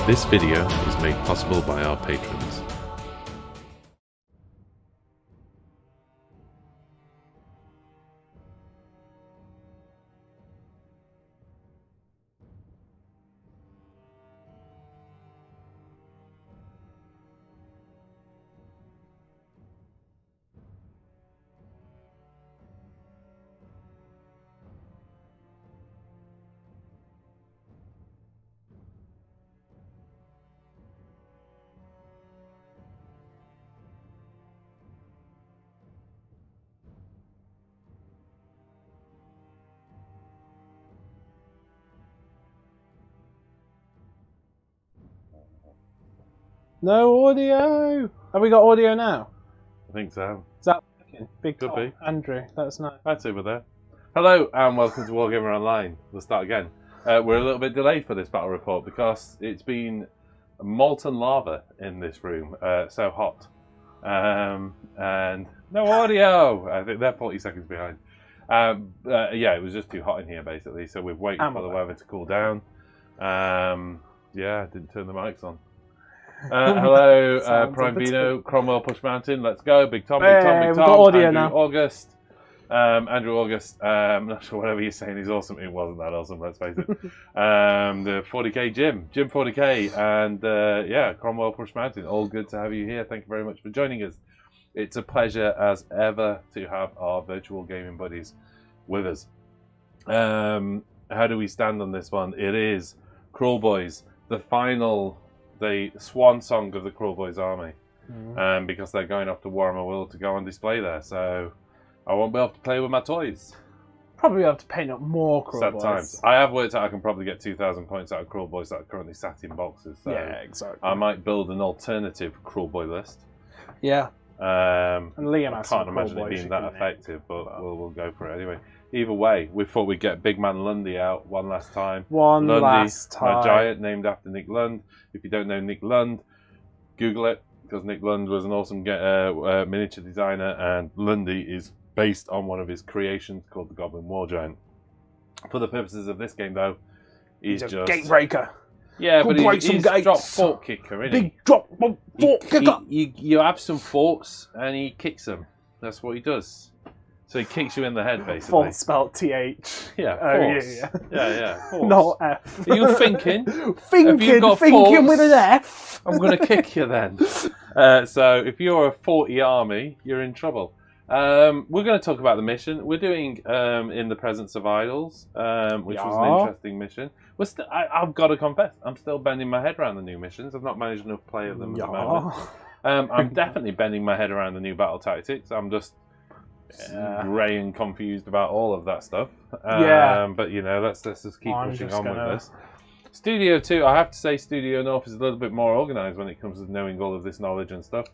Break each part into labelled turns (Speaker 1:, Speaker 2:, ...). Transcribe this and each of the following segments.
Speaker 1: This video is made possible by our patrons.
Speaker 2: No audio! Have we got audio now?
Speaker 1: I think so.
Speaker 2: Is that working? Big
Speaker 1: Could
Speaker 2: top.
Speaker 1: be.
Speaker 2: Andrew, that's nice.
Speaker 1: That's over there. Hello and welcome to WargamerOnline. We'll start again. We're a little bit delayed for this battle report because it's been molten lava in this room. So hot. And no audio! I think they're 40 seconds behind. Yeah, it was just too hot in here basically, so we've waited for the weather to cool down. Yeah, didn't turn the mics on. Hello, Prime Vino, Cromwell Push Mountain, let's go, Big Tom, Big Tom, Big Tom,
Speaker 2: we've got audio
Speaker 1: Andrew
Speaker 2: now.
Speaker 1: August, Andrew August, I'm not sure whatever you're saying is awesome, it wasn't that awesome, let's face it. The 40k Jim 40k, and yeah, Cromwell Push Mountain, all good to have you here, thank you very much for joining us. It's a pleasure as ever to have our virtual gaming buddies with us. How do we stand on this one? It is Kruleboyz, the swan song of the Kruleboyz army, because they're going off to Warhammer World to go on display there, so I won't be able to play with my toys.
Speaker 2: Probably have to paint up more Kruleboyz.
Speaker 1: Sad times. I have worked out I can probably get 2,000 points out of Kruleboyz that are currently sat in boxes, so
Speaker 2: yeah, exactly.
Speaker 1: I might build an alternative Kruleboy list.
Speaker 2: Yeah.
Speaker 1: And
Speaker 2: Liam
Speaker 1: I
Speaker 2: has
Speaker 1: can't
Speaker 2: some
Speaker 1: imagine it
Speaker 2: Kruleboyz
Speaker 1: being
Speaker 2: you
Speaker 1: that
Speaker 2: can
Speaker 1: effective, but we'll go for it anyway. Either way, we thought we'd get Big Man Lundy out one last time.
Speaker 2: Last time.
Speaker 1: My giant, named after Nick Lund. If you don't know Nick Lund, Google it, because Nick Lund was an awesome miniature designer, and Lundy is based on one of his creations called the Goblin War Giant. For the purposes of this game, though, he's just
Speaker 2: gatebreaker.
Speaker 1: Yeah,
Speaker 2: Go
Speaker 1: but
Speaker 2: break
Speaker 1: he's
Speaker 2: some gates.
Speaker 1: Drogg Fort-Kicka, isn't he?
Speaker 2: Big drop Fort-Kicka.
Speaker 1: You have some forts, and he kicks them. That's what he does. So he kicks you in the head, basically.
Speaker 2: Fort spelled TH.
Speaker 1: Yeah,
Speaker 2: Oh,
Speaker 1: force. Yeah. Force.
Speaker 2: Not F.
Speaker 1: Are you thinking?
Speaker 2: Thinking
Speaker 1: force?
Speaker 2: with an F.
Speaker 1: I'm going to kick you then. So if you're a 40 army, you're in trouble. We're going to talk about the mission. We're doing In the Presence of Idols, which was an interesting mission. I've got to confess, I'm still bending my head around the new missions. I've not managed enough play of them at the moment. I'm definitely bending my head around the new battle tactics. I'm just grey and confused about all of that stuff. But you know, let's just keep pushing on with this. Studio 2, I have to say Studio North is a little bit more organised when it comes to knowing all of this knowledge and stuff.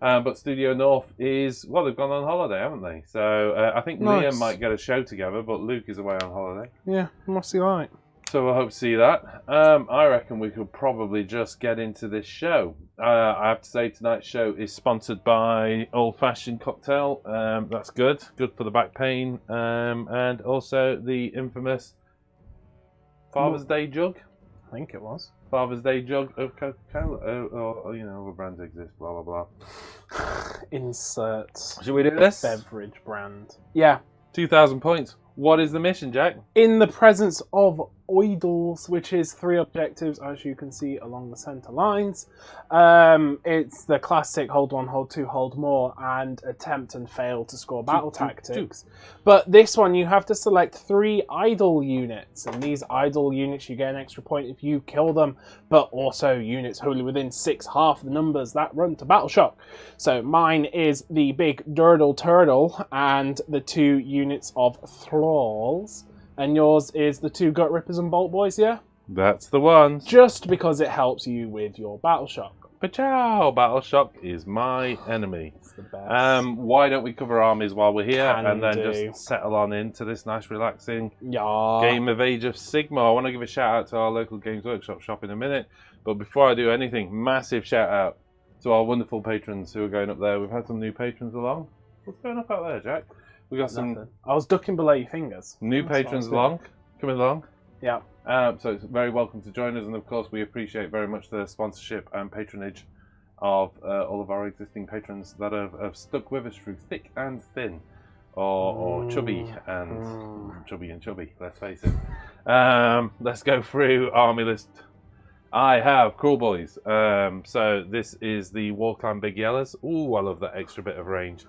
Speaker 1: But Studio North is, well, they've gone on holiday, haven't they? So I think Liam might get a show together, but Luke is away on holiday.
Speaker 2: Yeah, what's he like?
Speaker 1: So we'll hope to see that. I reckon we could probably just get into this show. I have to say tonight's show is sponsored by Old Fashioned Cocktail. That's good for the back pain. And also the infamous Father's Day jug.
Speaker 2: I think it was.
Speaker 1: Father's Day jug of Coca-Cola. Or, you know, other brands exist, blah, blah, blah.
Speaker 2: Insert.
Speaker 1: Should we do this?
Speaker 2: Beverage brand. Yeah.
Speaker 1: 2,000 points. What is the mission, Jack?
Speaker 2: In the presence of Idols, which is 3 objectives, as you can see along the centre lines. It's the classic hold 1, hold 2, hold more, and attempt and fail to score battle tactics. But this one, you have to select 3 idol units, and these idol units, you get an extra point if you kill them, but also units wholly within 6 half the numbers that run to battle shock. So mine is the big Durdle Turtle and the 2 units of Thralls. And yours is the 2 Gutrippaz and Bolt Boys, yeah?
Speaker 1: That's the one.
Speaker 2: Just because it helps you with your battle shock.
Speaker 1: Pachow! Battle shock is my enemy.
Speaker 2: It's the best.
Speaker 1: Why don't we cover armies while we're here and then
Speaker 2: do.
Speaker 1: just settle on into this nice relaxing
Speaker 2: Yeah.
Speaker 1: game of Age of Sigmar. I want to give a shout out to our local Games Workshop shop in a minute. But before I do anything, massive shout out to our wonderful patrons who are going up there. We've had some new patrons along. What's going up out there, Jack? We got some
Speaker 2: I was ducking below your fingers.
Speaker 1: new patrons along, coming along.
Speaker 2: Yeah.
Speaker 1: So it's very welcome to join us, and of course we appreciate very much the sponsorship and patronage of all of our existing patrons that have stuck with us through thick and thin, or chubby and chubby, let's face it. Let's go through army list. I have Kruleboyz. So this is the Warclan Big Yellows. Ooh, I love that extra bit of range.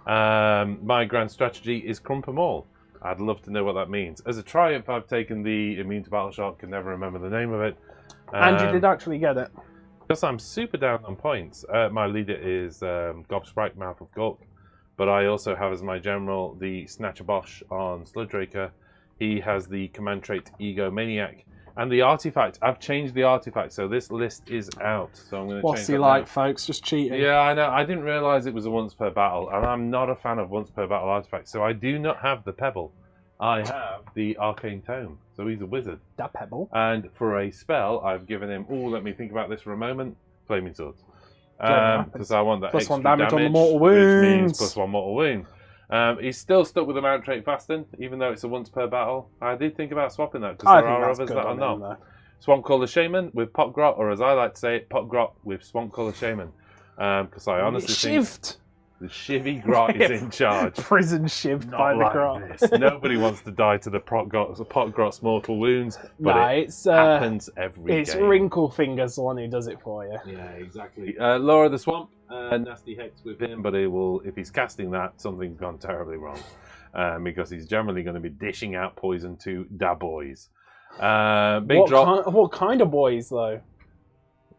Speaker 1: My grand strategy is Krump 'em all. I'd love to know what that means. As a triumph, I've taken the Immune to Battle Shock, can never remember the name of it.
Speaker 2: And you did actually get it.
Speaker 1: Because I'm super down on points. My leader is Gobsprakk, Mouth of Gulk. But I also have as my general the Snatchaboss on Sludgeraker. He has the command trait Egomaniak. And the artifact, I've changed the artifact, so this list is out. So I'm going to change
Speaker 2: What's he like, folks? Just cheating.
Speaker 1: Yeah, I know. I didn't realise it was a once per battle, and I'm not a fan of once per battle artifacts. So I do not have the Pebble. I have the Arcane Tome. So he's a wizard.
Speaker 2: That Pebble.
Speaker 1: And for a spell, I've given him. Oh, let me think about this for a moment. Flaming Swords. Because I want that
Speaker 2: plus
Speaker 1: extra
Speaker 2: 1 damage on the mortal wounds.
Speaker 1: Which means plus 1 mortal wound. He's still stuck with the mount trait Fasten, even though it's a once per battle. I did think about swapping that because there are others that are not. Swampcalla Shaman with Pot-grot, or as I like to say it, Pot-grot with Swampcalla Shaman. Because I honestly think the Shivy Grot is in charge.
Speaker 2: Prison shivved by the Grot.
Speaker 1: Nobody wants to die to the Pot-grot's mortal wounds, but it happens every game.
Speaker 2: It's Wrinkle Fingers the one who does it for you.
Speaker 1: Yeah, exactly. Laura the Swamp, nasty hex with him, but he will, if he's casting that, something's gone terribly wrong. Because he's generally going to be dishing out poison to da boys. Big drop.
Speaker 2: What kind of boys, though?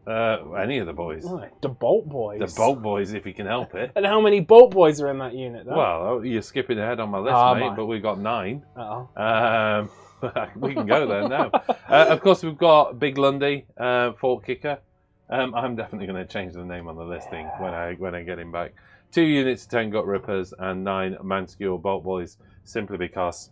Speaker 1: Any of the boys.
Speaker 2: The Bolt Boys.
Speaker 1: The Bolt Boys, if you can help it.
Speaker 2: And how many Bolt Boys are in that unit, though?
Speaker 1: Well, you're skipping ahead on my list, mate, but we've got 9.
Speaker 2: Uh-oh.
Speaker 1: We can go there now. Of course, we've got Big Lundy, Fort-Kicka. I'm definitely going to change the name on the listing when I get him back. 2 units, 10 Gutrippaz, and 9 Manscule Bolt Boys, simply because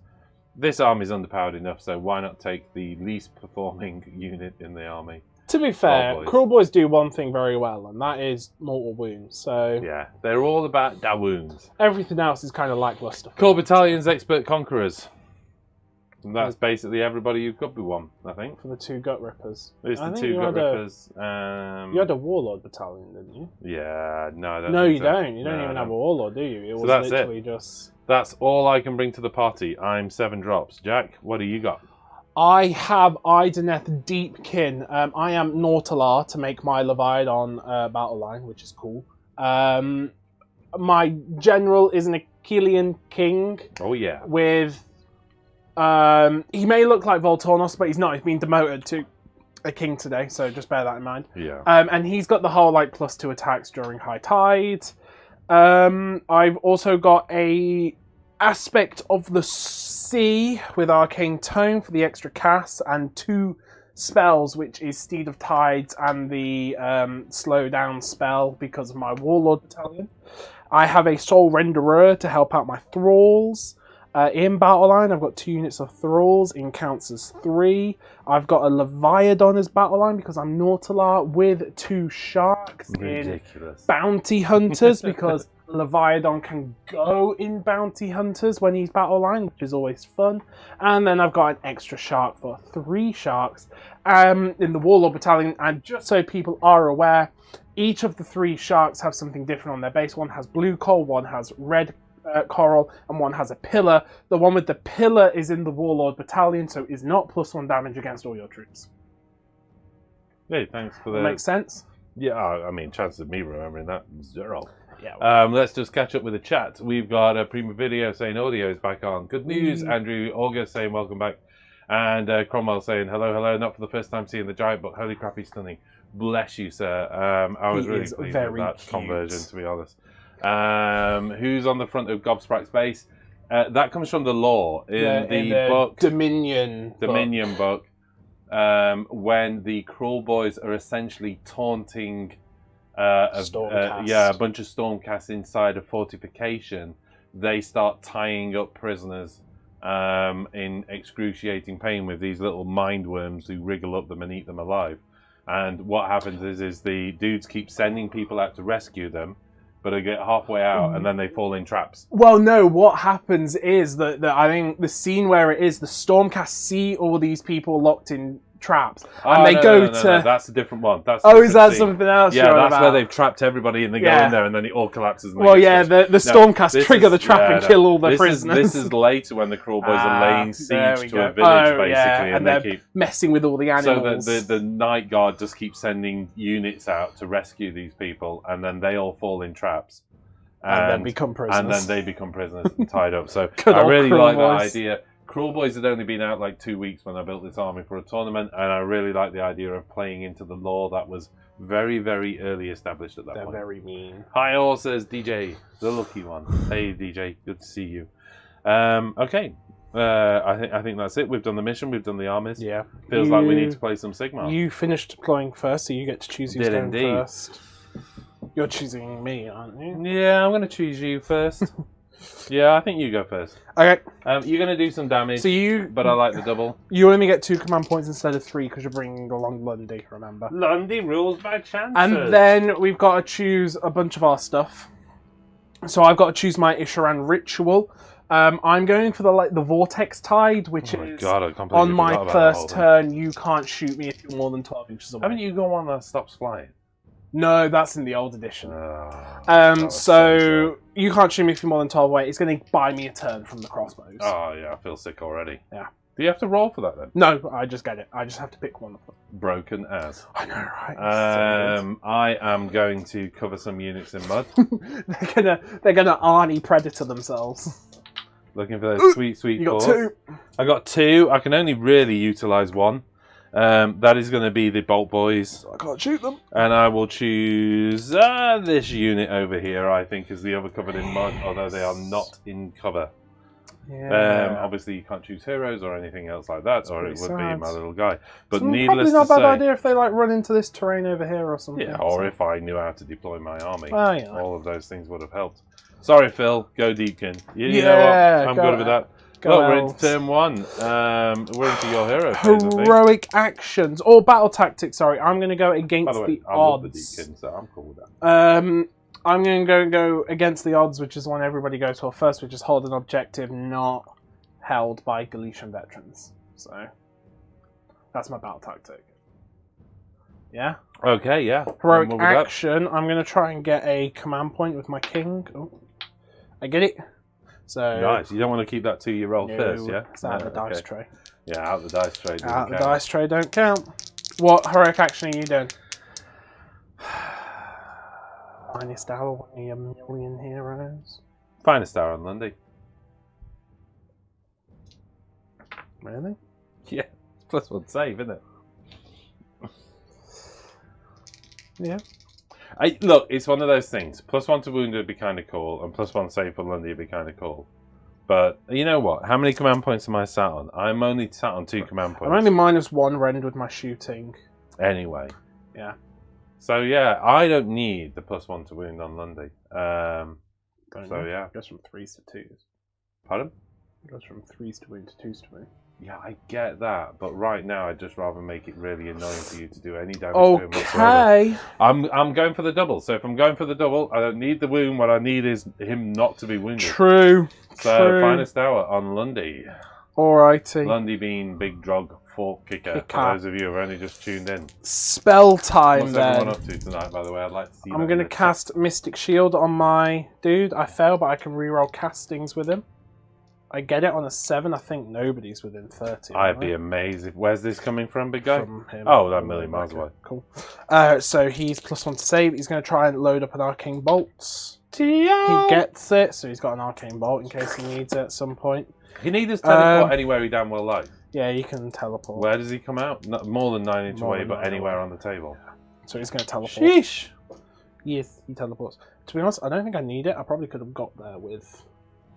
Speaker 1: this army's underpowered enough, so why not take the least performing unit in the army?
Speaker 2: To be fair, Kruleboyz do one thing very well, and that is mortal wounds. So
Speaker 1: yeah, they're all about da wounds.
Speaker 2: Everything else is kind of lackluster.
Speaker 1: Core Battalions, Expert Conquerors. And that's basically everybody you could be one, I think.
Speaker 2: For the 2 Gutrippaz.
Speaker 1: It's the 2 Gutrippaz.
Speaker 2: You had a Warlord Battalion, didn't you?
Speaker 1: Yeah, no.
Speaker 2: No, you don't. You don't even have a Warlord, do you? It was literally just...
Speaker 1: That's all I can bring to the party. I'm 7 drops. Jack, what do you got?
Speaker 2: I have Idoneth Deepkin. I am Nautilar to make my Leviathan Battleline, which is cool. My general is an Achillean king.
Speaker 1: Oh, yeah.
Speaker 2: With... he may look like Voltornos, but he's not. He's been demoted to a king today, so just bear that in mind.
Speaker 1: Yeah.
Speaker 2: And he's got the whole +2 attacks during high tide. I've also got a Aspect of the Sea with Arcane Tome for the extra cast, and 2 spells, which is Steed of Tides and the slow down spell because of my Warlord Battalion. I have a Soul Renderer to help out my Thralls. In Battleline, I've got 2 units of Thralls. In counts as 3. I've got a Leviathan as Battleline because I'm Nautilar with 2 Sharks.
Speaker 1: Ridiculous.
Speaker 2: In Bounty Hunters because Leviathan can go in Bounty Hunters when he's Battleline, which is always fun. And then I've got an extra Shark for 3 Sharks in the Warlord Battalion. And just so people are aware, each of the 3 Sharks have something different on their base. One has blue coral, one has red coral, and one has a pillar. The one with the pillar is in the Warlord Battalion, so is not +1 damage against all your troops.
Speaker 1: Hey, thanks for that.
Speaker 2: Makes sense?
Speaker 1: Yeah, I mean, chances of me remembering that, 0.
Speaker 2: Yeah.
Speaker 1: Let's just catch up with the chat. We've got a Prima Video saying audio is back on. Good news. Andrew August saying welcome back. And Cromwell saying hello, not for the first time seeing the giant, but holy crap, he's stunning. Bless you, sir. I was really pleased with that conversion, to be honest. Who's on the front of Gobsprakk's base? That comes from the lore in the book
Speaker 2: Dominion
Speaker 1: book. When the Kruleboyz are essentially taunting a bunch of Stormcasts inside a fortification, they start tying up prisoners in excruciating pain with these little mind worms who wriggle up them and eat them alive. And what happens is the dudes keep sending people out to rescue them. but they get halfway out and then they fall in traps.
Speaker 2: Well, no, what happens is that I think the scene where it is, the Stormcast see all these people locked in traps, and they go to...
Speaker 1: No, that's a different one. That's
Speaker 2: is that scene. Something else?
Speaker 1: Yeah, that's where they've trapped everybody and they go in there and then it all collapses. And
Speaker 2: the Stormcast trigger the trap and kill all the prisoners.
Speaker 1: This is later when the Kruleboyz are laying siege to a village, basically, and they keep
Speaker 2: messing with all the animals.
Speaker 1: So the Night Guard just keeps sending units out to rescue these people, and then they all fall in traps.
Speaker 2: And then become prisoners.
Speaker 1: And then they become prisoners and tied up. So I really like that idea. Kruleboyz had only been out like 2 weeks when I built this army for a tournament, and I really like the idea of playing into the lore that was very, very early established at that point.
Speaker 2: They're very mean.
Speaker 1: Hi all, says DJ, the lucky one. Hey DJ, good to see you. Okay, I think that's it. We've done the mission, we've done the armies.
Speaker 2: Yeah.
Speaker 1: Feels like we need to play some Sigmar.
Speaker 2: You finished deploying first, so you get to choose who's going first. You're choosing me, aren't you?
Speaker 1: Yeah, I'm going to choose you first. Yeah, I think you go first.
Speaker 2: Okay.
Speaker 1: You're going to do some damage, but I like the double.
Speaker 2: You only get 2 command points instead of 3 because you're bringing along Lundy, remember?
Speaker 1: Lundy rules by chance.
Speaker 2: And then we've got to choose a bunch of our stuff. So I've got to choose my Isharan Ritual. I'm going for the Vortex Tide, which is on my first turn. You can't shoot me if you're more than 12 inches away.
Speaker 1: Haven't you got one that stops flying?
Speaker 2: No, that's in the old edition. So you can't shoot me if you're more than 12 away. It's going to buy me a turn from the crossbows.
Speaker 1: Oh, yeah, I feel sick already.
Speaker 2: Yeah.
Speaker 1: Do you have to roll for that then?
Speaker 2: No, I just get it. I just have to pick one of them.
Speaker 1: Broken as.
Speaker 2: I know, right?
Speaker 1: So I am going to cover some units in mud.
Speaker 2: they're gonna Arnie Predator themselves.
Speaker 1: Looking for those sweet
Speaker 2: You got 2.
Speaker 1: I got 2. I can only really utilise 1. That is going to be the Bolt Boys.
Speaker 2: I can't shoot them.
Speaker 1: And I will choose this unit over here, I think, is the other covered in mud, although they are not in cover.
Speaker 2: Yeah.
Speaker 1: Obviously, you can't choose heroes or anything else like that, or it would be my little guy. But
Speaker 2: it's
Speaker 1: needless
Speaker 2: probably not
Speaker 1: to
Speaker 2: a bad
Speaker 1: say,
Speaker 2: idea if they run into this terrain over here or something.
Speaker 1: Yeah, or if I knew how to deploy my army.
Speaker 2: Oh, yeah.
Speaker 1: All of those things would have helped. Sorry, Phil. Go Deepkin. You know what? I'm good with that. Look, we're into turn 1. We're into your hero phase,
Speaker 2: Heroic actions. Or battle tactics, sorry. I'm going to go against the odds.
Speaker 1: I love the Deepkin, so I'm cool with that.
Speaker 2: I'm going to go against the odds, which is when everybody goes for first, which is hold an objective not held by Galician veterans. So, that's my battle tactic. Yeah?
Speaker 1: Okay, yeah.
Speaker 2: Heroic action. I'm going to try and get a command point with my king. Oh, I get it. So
Speaker 1: nice. You don't want to keep that 2 you roll first, yeah?
Speaker 2: It's out of the dice tray.
Speaker 1: Yeah, out of the dice tray.
Speaker 2: Out of the dice tray don't count. What heroic action are you doing? Finest hour, 1 in a million heroes.
Speaker 1: Finest hour on Lundy.
Speaker 2: Really?
Speaker 1: Yeah. +1 save, isn't it?
Speaker 2: Yeah.
Speaker 1: Look, it's one of those things. +1 to wound would be kind of cool, and +1 save for Lundy would be kind of cool. But you know what? How many command points am I sat on? I'm only sat on 2 command points.
Speaker 2: I'm only -1 rend with my shooting.
Speaker 1: Anyway.
Speaker 2: Yeah.
Speaker 1: So yeah, I don't need the +1 to wound on Lundy. Yeah.
Speaker 2: It goes from 3s to 2s.
Speaker 1: Pardon?
Speaker 2: It goes from 3s to wound to 2s to wound.
Speaker 1: Yeah, I get that, but right now I'd just rather make it really annoying for you to do any damage to him whatsoever. I'm going for the double, so if I'm going for the double, I don't need the wound. What I need is him not to be wounded.
Speaker 2: True.
Speaker 1: Finest hour on Lundy.
Speaker 2: Alrighty.
Speaker 1: Lundy being Big Drogg Fort-Kicka, for those of you who have only just tuned in.
Speaker 2: Spell time,
Speaker 1: What's everyone up to tonight, by the way? I'd like to see
Speaker 2: I'm going to cast Mystic Shield on my dude. I fail, but I can reroll castings with him. I get it on a 7. I think nobody's within 30.
Speaker 1: I'd be amazed. Where's this coming from, big guy?
Speaker 2: From him.
Speaker 1: Oh, that million miles away.
Speaker 2: Cool. So he's +1 to save. He's going to try and load up an Arcane Bolt. He gets it, so he's got an Arcane Bolt in case he needs it at some point.
Speaker 1: He needs his teleport anywhere he damn well likes.
Speaker 2: Yeah, you can teleport.
Speaker 1: Where does he come out? Not more than 9 inches away, but anywhere on the table.
Speaker 2: So he's going to teleport.
Speaker 1: Sheesh!
Speaker 2: Yes, he teleports. To be honest, I don't think I need it. I probably could have got there with...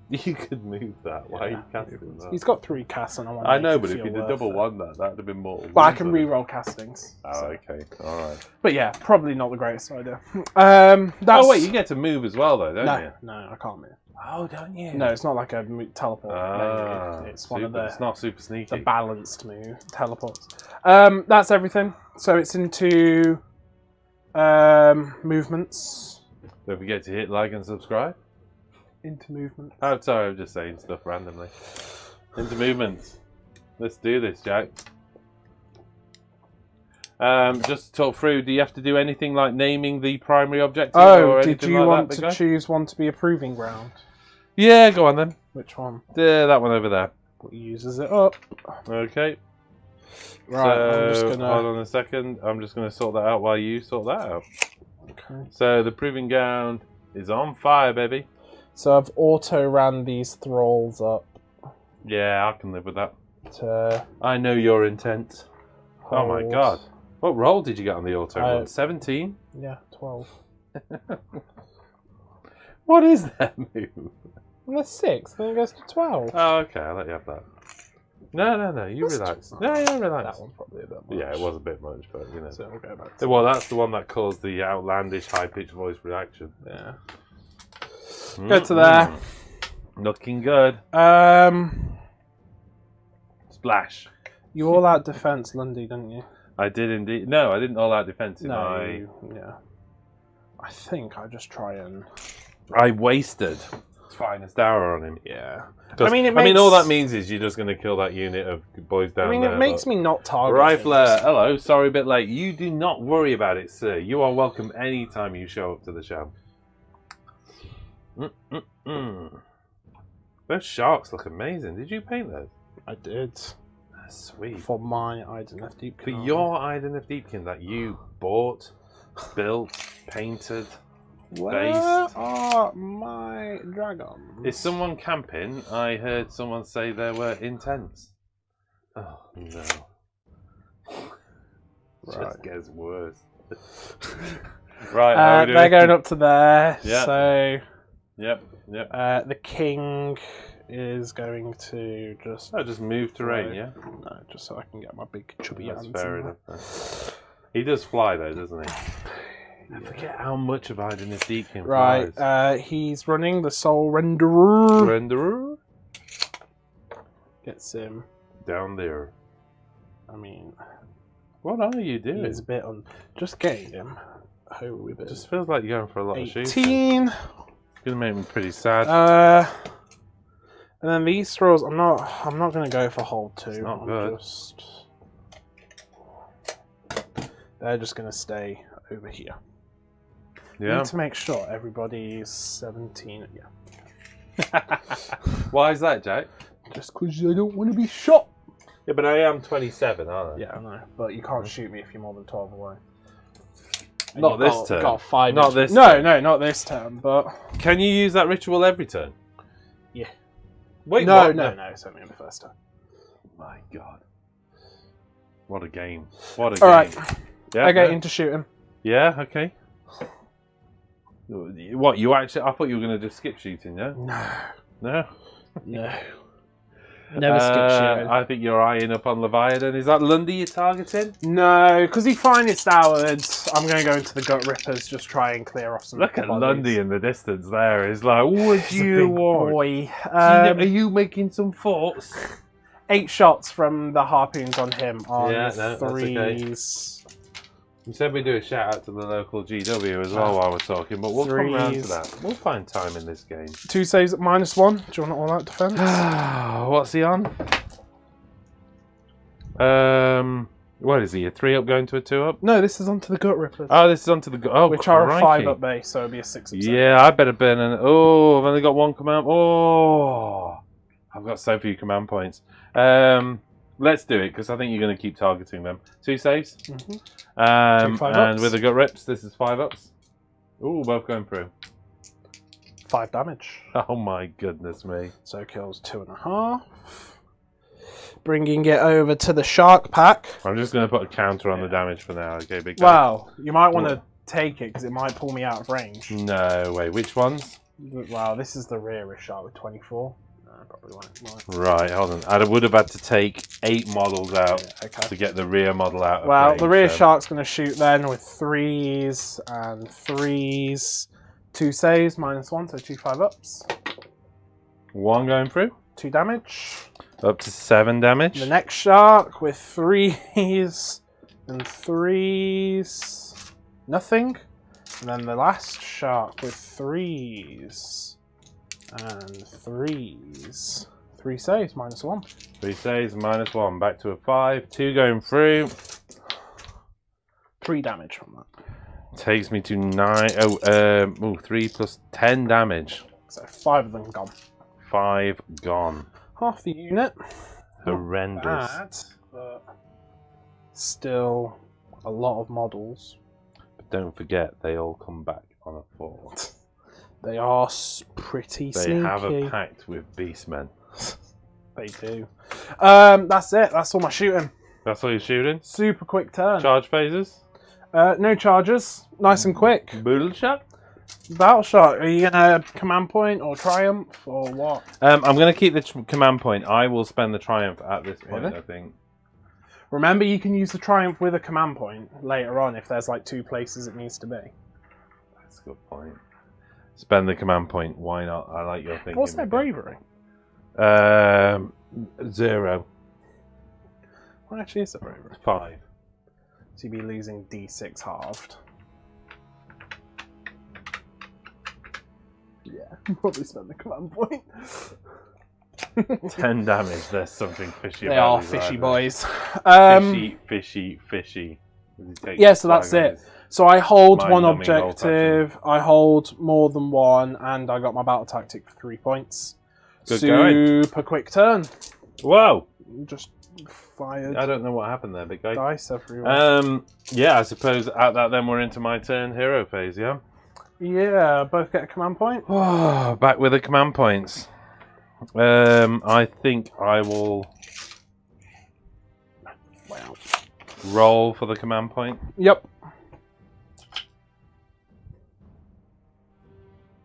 Speaker 1: You could move that. Why are you casting that?
Speaker 2: He's got 3 casts and
Speaker 1: I know, but if you did double one that would have been more.
Speaker 2: But I can reroll castings.
Speaker 1: Oh, okay. Alright.
Speaker 2: But yeah, probably not the greatest idea.
Speaker 1: Oh, wait, you get to move as well, though, don't you?
Speaker 2: No, I can't move.
Speaker 1: Oh, don't you?
Speaker 2: No, it's not like a teleport. It's one of the...
Speaker 1: It's not super sneaky.
Speaker 2: The balanced move teleports. That's everything. So it's into movements.
Speaker 1: Don't forget to hit like and subscribe.
Speaker 2: Into movement.
Speaker 1: Oh, sorry, I'm just saying stuff randomly. Into movements. Let's do this, Jack. Just to talk through, do you have to do anything like naming the primary objective?
Speaker 2: Oh, did you want to choose one to be a proving ground?
Speaker 1: Yeah, go on then.
Speaker 2: Which one?
Speaker 1: That one over there.
Speaker 2: What uses it up?
Speaker 1: Okay.
Speaker 2: Right,
Speaker 1: so,
Speaker 2: I'm just gonna...
Speaker 1: hold on a second. I'm just going to sort that out while you sort that out.
Speaker 2: Okay.
Speaker 1: So the proving ground is on fire, baby.
Speaker 2: So I've auto-ran these thralls up.
Speaker 1: Yeah, I can live with that. I know your intent.
Speaker 2: Hold.
Speaker 1: Oh my god. What roll did you get on the auto run? 17?
Speaker 2: Yeah, 12.
Speaker 1: What is that move?
Speaker 2: Well, that's 6, then it goes to 12.
Speaker 1: Oh, okay, I'll let you have that. No, you relax. No, relax.
Speaker 2: That one's probably a bit much.
Speaker 1: Yeah, it was a bit much, but you know.
Speaker 2: So we'll go back to
Speaker 1: well, that's the one that caused the outlandish high-pitched voice reaction.
Speaker 2: Yeah. Go to there.
Speaker 1: Looking good. Splash.
Speaker 2: You all out defense Lundy, didn't you?
Speaker 1: I did indeed. No, I didn't all out defense.
Speaker 2: Yeah. I think I just try and...
Speaker 1: I wasted finest hour on him.
Speaker 2: Yeah.
Speaker 1: I mean, all that means is you're just going to kill that unit of boys down there.
Speaker 2: it makes me not target
Speaker 1: Rifler, hello, sorry a bit late. You do not worry about it, sir. You are welcome anytime you show up to the show. Those sharks look amazing. Did you paint those?
Speaker 2: I did.
Speaker 1: That's sweet.
Speaker 2: For my Idoneth Deepkin.
Speaker 1: For your Idoneth Deepkin that you bought, built, painted,
Speaker 2: Where are my dragons?
Speaker 1: Is someone camping? I heard someone say there were intents. Oh no. Just gets worse. Right,
Speaker 2: they're going up to there.
Speaker 1: Yeah.
Speaker 2: So
Speaker 1: Yep.
Speaker 2: The king is going to just...
Speaker 1: Oh, just move terrain, yeah?
Speaker 2: No, just so I can get my big chubby hands.
Speaker 1: That's fair enough. He does fly though, doesn't he? I forget how much of Idoneth Deepkin flies.
Speaker 2: Right, he's running the Soul Renderer.
Speaker 1: Renderer?
Speaker 2: Gets him.
Speaker 1: Down there.
Speaker 2: I mean...
Speaker 1: What are you doing?
Speaker 2: It's a bit on... Just getting him over with it.
Speaker 1: Just feels like you're going for a lot of shooting.
Speaker 2: 18.
Speaker 1: It's going to make me pretty sad.
Speaker 2: And then these throws, I'm not going to go for hold 2.
Speaker 1: It's not good.
Speaker 2: They're just going to stay over here.
Speaker 1: Yeah.
Speaker 2: Need to make sure everybody's 17. Yeah.
Speaker 1: Why is that, Jack?
Speaker 2: Just because I don't want to be shot.
Speaker 1: Yeah, but I am 27, aren't I?
Speaker 2: Yeah, I know. But you can't shoot me if you're more than 12 away. And
Speaker 1: not this turn.
Speaker 2: Got 5
Speaker 1: not this turn.
Speaker 2: No, not this turn, but...
Speaker 1: Can you use that ritual every turn?
Speaker 2: Yeah.
Speaker 1: Wait,
Speaker 2: no, it's only on the first turn.
Speaker 1: My God. What a game. What a game.
Speaker 2: Alright.
Speaker 1: Yeah,
Speaker 2: Okay, into shooting.
Speaker 1: Yeah, okay. What, you actually... I thought you were going to just skip shooting, yeah?
Speaker 2: No.
Speaker 1: No?
Speaker 2: No. Never skip shooting.
Speaker 1: I think you're eyeing up on Leviathan. Is that Lundy you're targeting?
Speaker 2: No, because he finest hours. I'm going to go into the Gutrippaz, just try and clear off some.
Speaker 1: Look at Lundy in the distance there. He's like, what do you want?
Speaker 2: Boy.
Speaker 1: Are you making some forts?
Speaker 2: 8 shots from the harpoons on him on 3s.
Speaker 1: That's okay. You said we do a shout out to the local GW as well while we're talking, but we'll come around to that. We'll find time in this game.
Speaker 2: 2 saves at -1. Do you want all out defense?
Speaker 1: What's he on? What is he? A 3-up going to a 2-up?
Speaker 2: No, this is onto the Gutrippaz.
Speaker 1: Oh, this is onto the
Speaker 2: which are a 5-up base, so it'll be a 6-up.
Speaker 1: Yeah, I better burn an. Oh, I've only got 1 command. Oh, I've got so few command points. Let's do it because I think you're going to keep targeting them. 2 saves. And with the gut rips, this is 5-ups. Ooh, both going through.
Speaker 2: 5 damage.
Speaker 1: Oh my goodness me.
Speaker 2: So kills 2.5. Bringing it over to the shark pack.
Speaker 1: I'm just going to put a counter on the damage for now. Okay, big.
Speaker 2: Well, you might want to take it because it might pull me out of range.
Speaker 1: No way. Which ones?
Speaker 2: Wow, this is the rearest shark with 24. Probably won't.
Speaker 1: Right, hold on. I would have had to take 8 models out to get the rear model out of range,
Speaker 2: the rear shark's going to shoot then with 3s and 3s. 2 saves, -1, so 2 5-ups.
Speaker 1: 1 going through.
Speaker 2: 2 damage.
Speaker 1: Up to 7 damage.
Speaker 2: The next shark with 3s and 3s. Nothing. And then the last shark with 3s. And 3s. 3 saves, -1.
Speaker 1: 3 saves, -1. Back to a 5. 2 going through.
Speaker 2: 3 damage from that.
Speaker 1: Takes me to 9. Oh, 3 plus 10 damage.
Speaker 2: So 5 of them gone.
Speaker 1: 5 gone.
Speaker 2: Half the unit.
Speaker 1: Horrendous.
Speaker 2: Bad, but still a lot of models.
Speaker 1: But don't forget, they all come back on a 4.
Speaker 2: They are pretty sneaky.
Speaker 1: They have a pact with beastmen.
Speaker 2: They do. That's it. That's all my shooting.
Speaker 1: That's all you're shooting?
Speaker 2: Super quick turn.
Speaker 1: Charge phases?
Speaker 2: No charges. Nice and quick.
Speaker 1: Boodle shot?
Speaker 2: Battle shot. Are you gonna command point or triumph or what?
Speaker 1: I'm gonna keep the command point. I will spend the triumph at this point,
Speaker 2: Really?
Speaker 1: I think.
Speaker 2: Remember, you can use the triumph with a command point later on if there's like 2 places it needs to be.
Speaker 1: That's a good point. Spend the command point. Why not? I like your thinking.
Speaker 2: What's their bravery?
Speaker 1: 0.
Speaker 2: What actually is their bravery?
Speaker 1: 5.
Speaker 2: So you'd be losing D6 halved. Yeah, probably spend the command point.
Speaker 1: 10 damage. There's something fishy
Speaker 2: They
Speaker 1: about
Speaker 2: are
Speaker 1: these
Speaker 2: fishy
Speaker 1: riders.
Speaker 2: boys.
Speaker 1: Fishy.
Speaker 2: Yeah, so that's it. So I hold one
Speaker 1: Mind-numbing
Speaker 2: objective, I hold more than one, and I got my battle tactic for 3 points.
Speaker 1: Good
Speaker 2: Super
Speaker 1: going.
Speaker 2: quick turn.
Speaker 1: Whoa!
Speaker 2: Just fired
Speaker 1: I don't know what happened there, big guy.
Speaker 2: dice everywhere.
Speaker 1: Yeah, I suppose at that then we're into my turn hero phase, yeah?
Speaker 2: Yeah, both get a command point.
Speaker 1: Back with the command points. I think I will
Speaker 2: Wow.
Speaker 1: roll for the command point.
Speaker 2: Yep.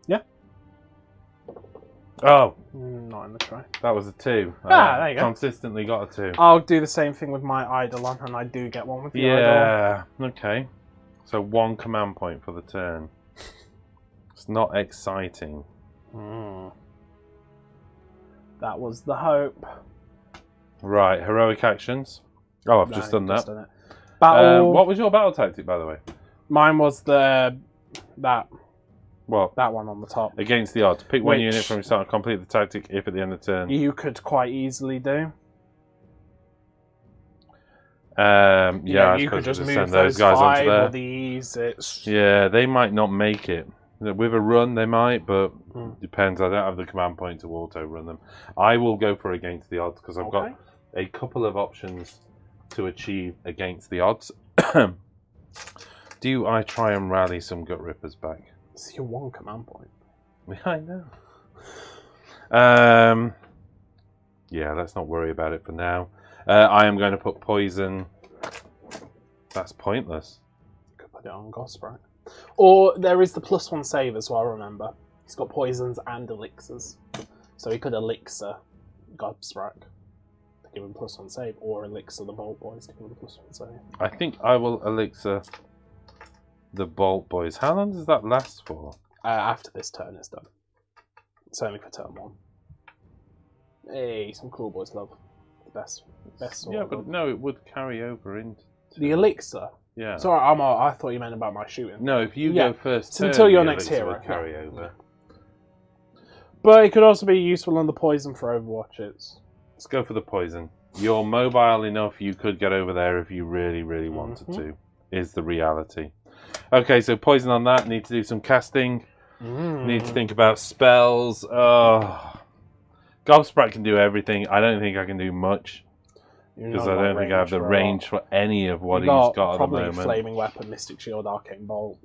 Speaker 2: Yeah.
Speaker 1: Oh,
Speaker 2: Not in the try.
Speaker 1: that was a 2.
Speaker 2: There you go.
Speaker 1: Consistently got a 2.
Speaker 2: I'll do the same thing with my Eidolon, and I do get one with the Eidolon.
Speaker 1: Yeah, okay. So 1 command point for the turn. It's not exciting.
Speaker 2: That was the hope.
Speaker 1: Right, heroic actions. Oh, I've just done that.
Speaker 2: it. Battle.
Speaker 1: What was your battle tactic, by the way?
Speaker 2: Mine was that
Speaker 1: What?
Speaker 2: one on the top.
Speaker 1: Against the odds. Pick one
Speaker 2: Which-
Speaker 1: unit from your start and complete the tactic if at the end of the turn.
Speaker 2: You could quite easily do.
Speaker 1: Yeah, I
Speaker 2: you
Speaker 1: suppose
Speaker 2: could just
Speaker 1: we'll
Speaker 2: move
Speaker 1: send
Speaker 2: those
Speaker 1: those guys onto
Speaker 2: 5
Speaker 1: there.
Speaker 2: or these. It's
Speaker 1: Yeah, they might not make it. With a run, they might, but
Speaker 2: Hmm.
Speaker 1: depends. I don't have the command point to auto-run them. I will go for against the odds because I've
Speaker 2: Okay.
Speaker 1: got a couple of options to achieve against the odds. Do I try and rally some Gutrippaz back?
Speaker 2: It's your 1 command point.
Speaker 1: I know. Yeah, let's not worry about it for now. I am going to put poison. That's pointless.
Speaker 2: Could put it on Gobsprakk. Or there is the +1 save as well, remember. He's got poisons and elixirs. So he could elixir Gobsprakk to give him +1 save, or elixir the Bolt Boys to give him +1 save.
Speaker 1: I think I will elixir the Bolt Boys. How long does that last for?
Speaker 2: After this turn is done. It's only for turn 1. Hey, some Kruleboyz love. The best sort
Speaker 1: Yeah,
Speaker 2: of
Speaker 1: but
Speaker 2: love.
Speaker 1: no, it would carry over into...
Speaker 2: The elixir?
Speaker 1: Yeah.
Speaker 2: Sorry, I thought you meant about my shooting.
Speaker 1: No, if you
Speaker 2: Yeah,
Speaker 1: go first
Speaker 2: it's
Speaker 1: turn,
Speaker 2: until your
Speaker 1: the
Speaker 2: next
Speaker 1: elixir
Speaker 2: hero.
Speaker 1: will carry over.
Speaker 2: But it could also be useful on the poison for Overwatch.
Speaker 1: Let's go for the poison. You're mobile enough, you could get over there if you really, really wanted to, is the reality. Okay, so poison on that. Need to do some casting. Need to think about spells. Gobsprakk can do everything. I don't think I can do much. Because I don't think I have the range for any of what he's got at the
Speaker 2: probably
Speaker 1: moment.
Speaker 2: Flaming Weapon, Mystic Shield, Arcane Bolt.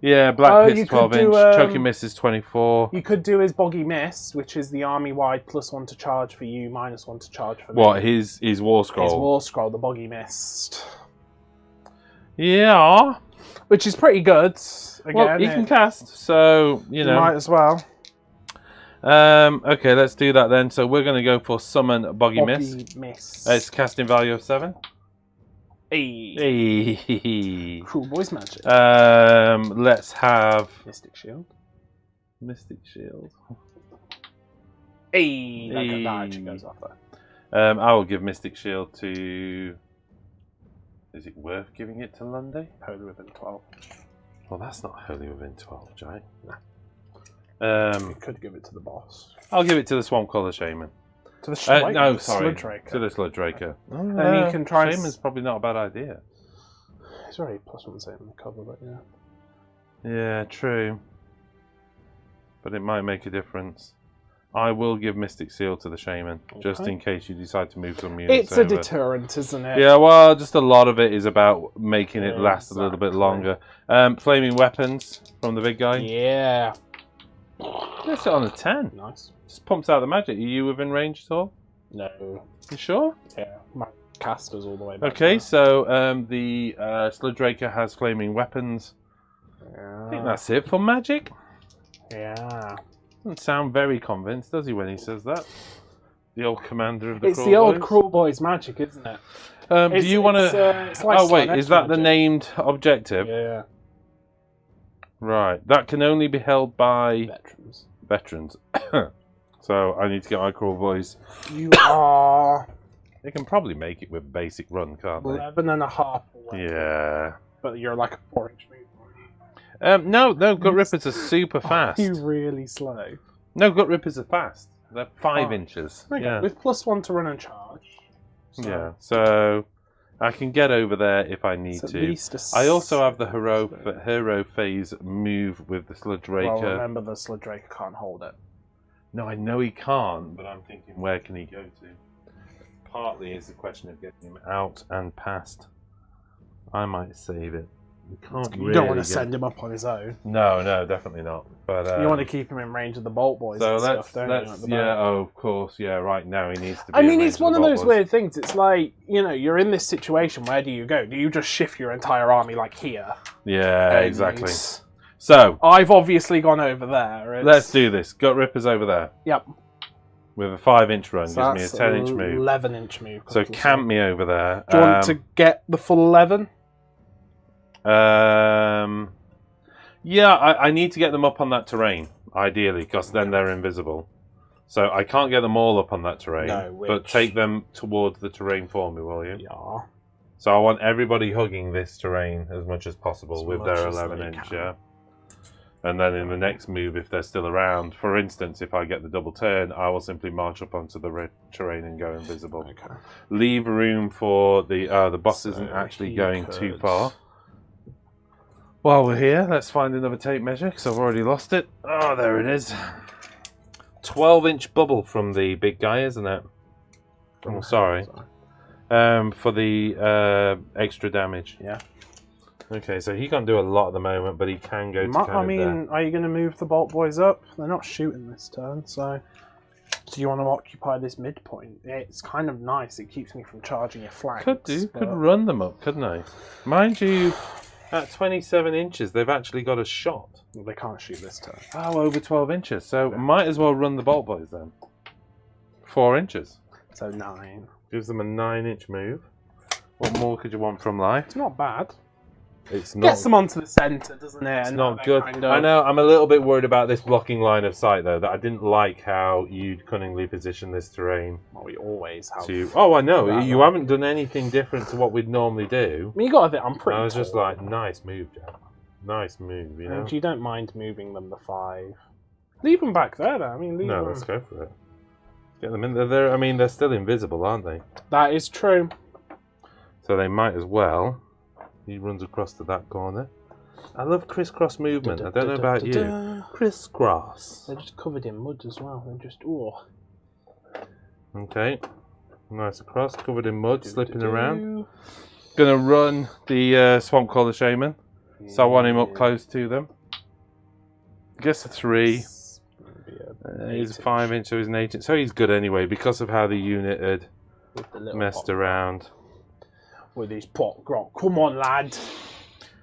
Speaker 1: Yeah, Black Piss
Speaker 2: you
Speaker 1: 12
Speaker 2: could
Speaker 1: inch,
Speaker 2: do,
Speaker 1: Choking Miss is 24.
Speaker 2: You could do his Boggy Mist, which is the army-wide +1 to charge for you, -1 to charge for me.
Speaker 1: What, his War Scroll?
Speaker 2: His War Scroll, the Boggy Mist.
Speaker 1: Yeah.
Speaker 2: Which is pretty good. Again,
Speaker 1: Well, he can cast, so, you know.
Speaker 2: might as well.
Speaker 1: Okay, let's do that then. So we're going to go for Summon Boggy Miss.
Speaker 2: Mist.
Speaker 1: It's casting value of 7.
Speaker 2: Hey.
Speaker 1: Hey.
Speaker 2: Kruleboyz magic.
Speaker 1: Let's have
Speaker 2: Mystic Shield.
Speaker 1: Mystic Shield.
Speaker 2: Hey. That actually goes off there.
Speaker 1: I will give Mystic Shield to... Is it worth giving it to Lundy?
Speaker 2: Polar within 12.
Speaker 1: Well, that's not wholly within 12, Jay.
Speaker 2: You could give it to the boss.
Speaker 1: I'll give it to the Swampcalla Shaman.
Speaker 2: To the
Speaker 1: no, sorry.
Speaker 2: Sludgeraker.
Speaker 1: To the Sludgeraker.
Speaker 2: And you can try.
Speaker 1: Shaman's probably not a bad idea.
Speaker 2: He's already +1 save on the cover, but yeah.
Speaker 1: Yeah, true. But it might make a difference. I will give Mystic Seal to the Shaman, just in case you decide to move some units
Speaker 2: It's a deterrent, isn't it?
Speaker 1: Yeah, well, just a lot of it is about making it last a little bit longer. Flaming Weapons from the big guy.
Speaker 2: Yeah.
Speaker 1: Let's sit on a 10.
Speaker 2: Nice.
Speaker 1: Just pumps out the magic. Are you within range at all?
Speaker 2: No.
Speaker 1: You sure?
Speaker 2: Yeah. My caster's all the way back.
Speaker 1: Okay, so the Sludgeraker has Flaming Weapons.
Speaker 2: Yeah.
Speaker 1: I think that's it for magic.
Speaker 2: Yeah.
Speaker 1: Doesn't sound very convinced, does he, when he says that? The old commander of the
Speaker 2: It's
Speaker 1: Kruleboyz.
Speaker 2: the old Kruleboyz magic, isn't it?
Speaker 1: Do you want to...
Speaker 2: like
Speaker 1: oh, wait, is that
Speaker 2: magic.
Speaker 1: the named objective?
Speaker 2: Yeah.
Speaker 1: Right. That can only be held by...
Speaker 2: Veterans.
Speaker 1: So I need to get my Kruleboyz.
Speaker 2: You are...
Speaker 1: They can probably make it with basic run, can't they?
Speaker 2: 11.5.
Speaker 1: Yeah.
Speaker 2: But you're like a 4-inch move.
Speaker 1: No, Gutrippaz are super fast.
Speaker 2: Are you really slow?
Speaker 1: No, Gutrippaz are fast. They're 5 inches.
Speaker 2: Okay.
Speaker 1: Yeah.
Speaker 2: With +1 to run and charge. So
Speaker 1: Yeah, so I can get over there if I need
Speaker 2: it's at
Speaker 1: to.
Speaker 2: least
Speaker 1: I also have the hero phase move with the Sludgeraker.
Speaker 2: Well, remember the Sludgeraker can't hold it.
Speaker 1: No, I know he can't, but I'm thinking, where can he go to? Partly is a question of getting him out and past. I might save it.
Speaker 2: You don't want to send him up on his own.
Speaker 1: No, definitely not. But
Speaker 2: you want to keep him in range of the Bolt-Boys
Speaker 1: so
Speaker 2: and
Speaker 1: let's,
Speaker 2: stuff, don't you?
Speaker 1: of course, yeah. Right now he needs to be.
Speaker 2: I mean,
Speaker 1: in
Speaker 2: it's
Speaker 1: range
Speaker 2: one of
Speaker 1: the
Speaker 2: those
Speaker 1: Bolt-Boys.
Speaker 2: weird things. It's like, you know, you're in this situation. Where do you go? Do you just shift your entire army like here?
Speaker 1: Yeah, exactly. So
Speaker 2: I've obviously gone over there.
Speaker 1: Let's do this. Gutrippaz over there.
Speaker 2: Yep.
Speaker 1: With a 5-inch run,
Speaker 2: So
Speaker 1: gives me a 10-inch move.
Speaker 2: 11-inch move.
Speaker 1: So camp me over there.
Speaker 2: Do you want to get the full 11?
Speaker 1: Yeah, I need to get them up on that terrain, ideally, because then they're invisible. So I can't get them all up on that terrain, but take them towards the terrain for me, will you?
Speaker 2: Yeah.
Speaker 1: So I want everybody hugging this terrain as much as possible with their 11-inch, yeah. And then in the next move, if they're still around, for instance, if I get the double turn, I will simply march up onto the terrain and go invisible.
Speaker 2: Okay.
Speaker 1: Leave room for the boss isn't actually going too far. While we're here, let's find another tape measure, because I've already lost it. Oh, there it is. 12-inch bubble from the big guy, isn't it? Oh, sorry. For the extra damage.
Speaker 2: Yeah.
Speaker 1: Okay, so he can't do a lot at the moment, but he can go to kind
Speaker 2: I mean, are you going to move the Bolt-Boys up? They're not shooting this turn, so... Do you want to occupy this midpoint? It's kind of nice. It keeps me from charging your flanks.
Speaker 1: Could do.
Speaker 2: But...
Speaker 1: Could run them up, couldn't I? Mind you, at 27 inches, they've actually got a shot.
Speaker 2: They can't shoot this turn.
Speaker 1: Oh, over 12 inches. So might as well run the Bolt-Boys then. 4 inches.
Speaker 2: So 9.
Speaker 1: Gives them a 9-inch move. What more could you want from life?
Speaker 2: It's not bad.
Speaker 1: It's not.
Speaker 2: Gets them onto the centre, doesn't it?
Speaker 1: It's not good. I know. I'm a little bit worried about this blocking line of sight, though. That I didn't like how you cunningly positioned this terrain.
Speaker 2: Well, we always have.
Speaker 1: Oh, I know. You haven't done anything different to what we'd normally do.
Speaker 2: I mean, you got a bit. I'm pretty.
Speaker 1: I was just like, nice move, Jack. Nice move, you know.
Speaker 2: And you don't mind moving them to 5. Leave them back there, though. I mean, leave them.
Speaker 1: Let's go for it. Get them in there. I mean, they're still invisible, aren't they?
Speaker 2: That is true.
Speaker 1: So they might as well. He runs across to that corner. I love crisscross movement. I don't know about you. Crisscross.
Speaker 2: They're just covered in mud as well. They're just
Speaker 1: Okay. Nice across, covered in mud, slipping around. Gonna run the Swampcalla Shaman. So I want him up close to them. Guess a 3. He's a 5-inch, so he's an 8-inch. So he's good anyway because of how the unit had messed around.
Speaker 2: With his Pot-grot. Come on, lad.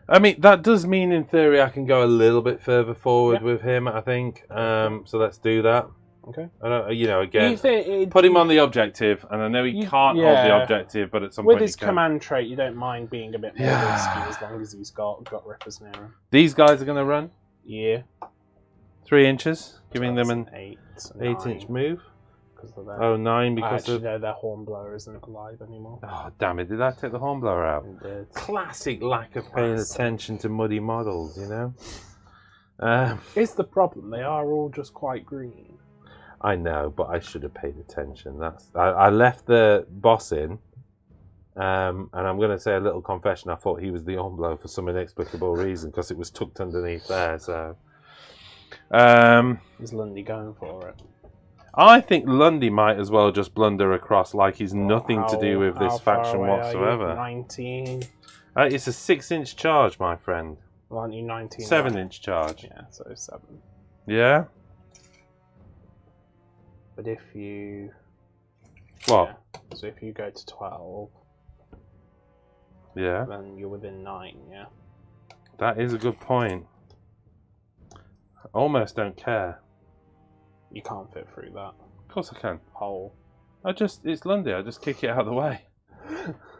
Speaker 1: I mean, that does mean in theory I can go a little bit further forward with him, I think. So let's do that.
Speaker 2: Okay.
Speaker 1: I don't, you know, again, put him on the objective, and I know he can't hold the objective, but at some point
Speaker 2: with his command trait, you don't mind being a bit more risky as long as he's got Gutrippaz near him.
Speaker 1: These guys are going to run?
Speaker 2: Yeah.
Speaker 1: 3 inches, giving them an
Speaker 2: 8,
Speaker 1: 8-inch move.
Speaker 2: because of that.
Speaker 1: Oh, 9 because
Speaker 2: actually,
Speaker 1: of...
Speaker 2: no, their Hornblower isn't alive anymore.
Speaker 1: Oh, damn it. Did I take the Hornblower out?
Speaker 2: It did.
Speaker 1: Classic lack of paying attention to muddy models, you know?
Speaker 2: It's the problem. They are all just quite green.
Speaker 1: I know, but I should have paid attention. I left the boss in, and I'm going to say a little confession. I thought he was the Hornblower for some inexplicable reason, because it was tucked underneath there, so...
Speaker 2: Is Lundy going for it?
Speaker 1: I think Lundy might as well just blunder across like he's nothing to do with this faction whatsoever.
Speaker 2: 19.
Speaker 1: It's a 6-inch charge, my friend.
Speaker 2: Well, aren't you 19?
Speaker 1: 7-inch charge.
Speaker 2: Yeah, so 7.
Speaker 1: Yeah?
Speaker 2: But if you...
Speaker 1: What?
Speaker 2: Yeah, so if you go to 12...
Speaker 1: Yeah?
Speaker 2: Then you're within 9, yeah?
Speaker 1: That is a good point. Almost don't care.
Speaker 2: You can't fit through that
Speaker 1: Of course I can.
Speaker 2: hole.
Speaker 1: It's Lundy, I just kick it out of the way.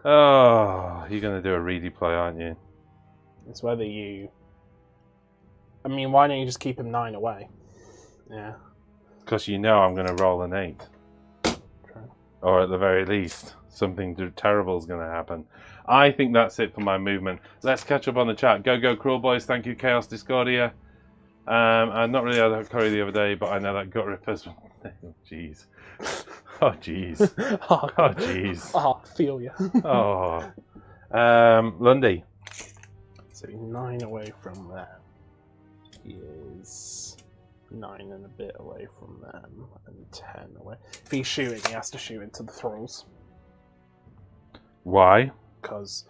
Speaker 1: Oh, you're going to do a redeploy, aren't you?
Speaker 2: It's whether you... I mean, why don't you just keep him 9 away? Yeah.
Speaker 1: Because you know I'm going to roll an 8.
Speaker 2: True.
Speaker 1: Or at the very least, something terrible is going to happen. I think that's it for my movement. Let's catch up on the chat. Go Kruleboyz, thank you. Chaos Discordia. I not really had a curry the other day, but I know that Gutrippaz. Oh jeez. Oh jeez. Oh jeez.
Speaker 2: Oh, feel ya.
Speaker 1: Oh. Lundy.
Speaker 2: So 9 away from them. He is 9 and a bit away from them, and 10 away. If he's shooting, he has to shoot into the thralls.
Speaker 1: Why?
Speaker 2: Because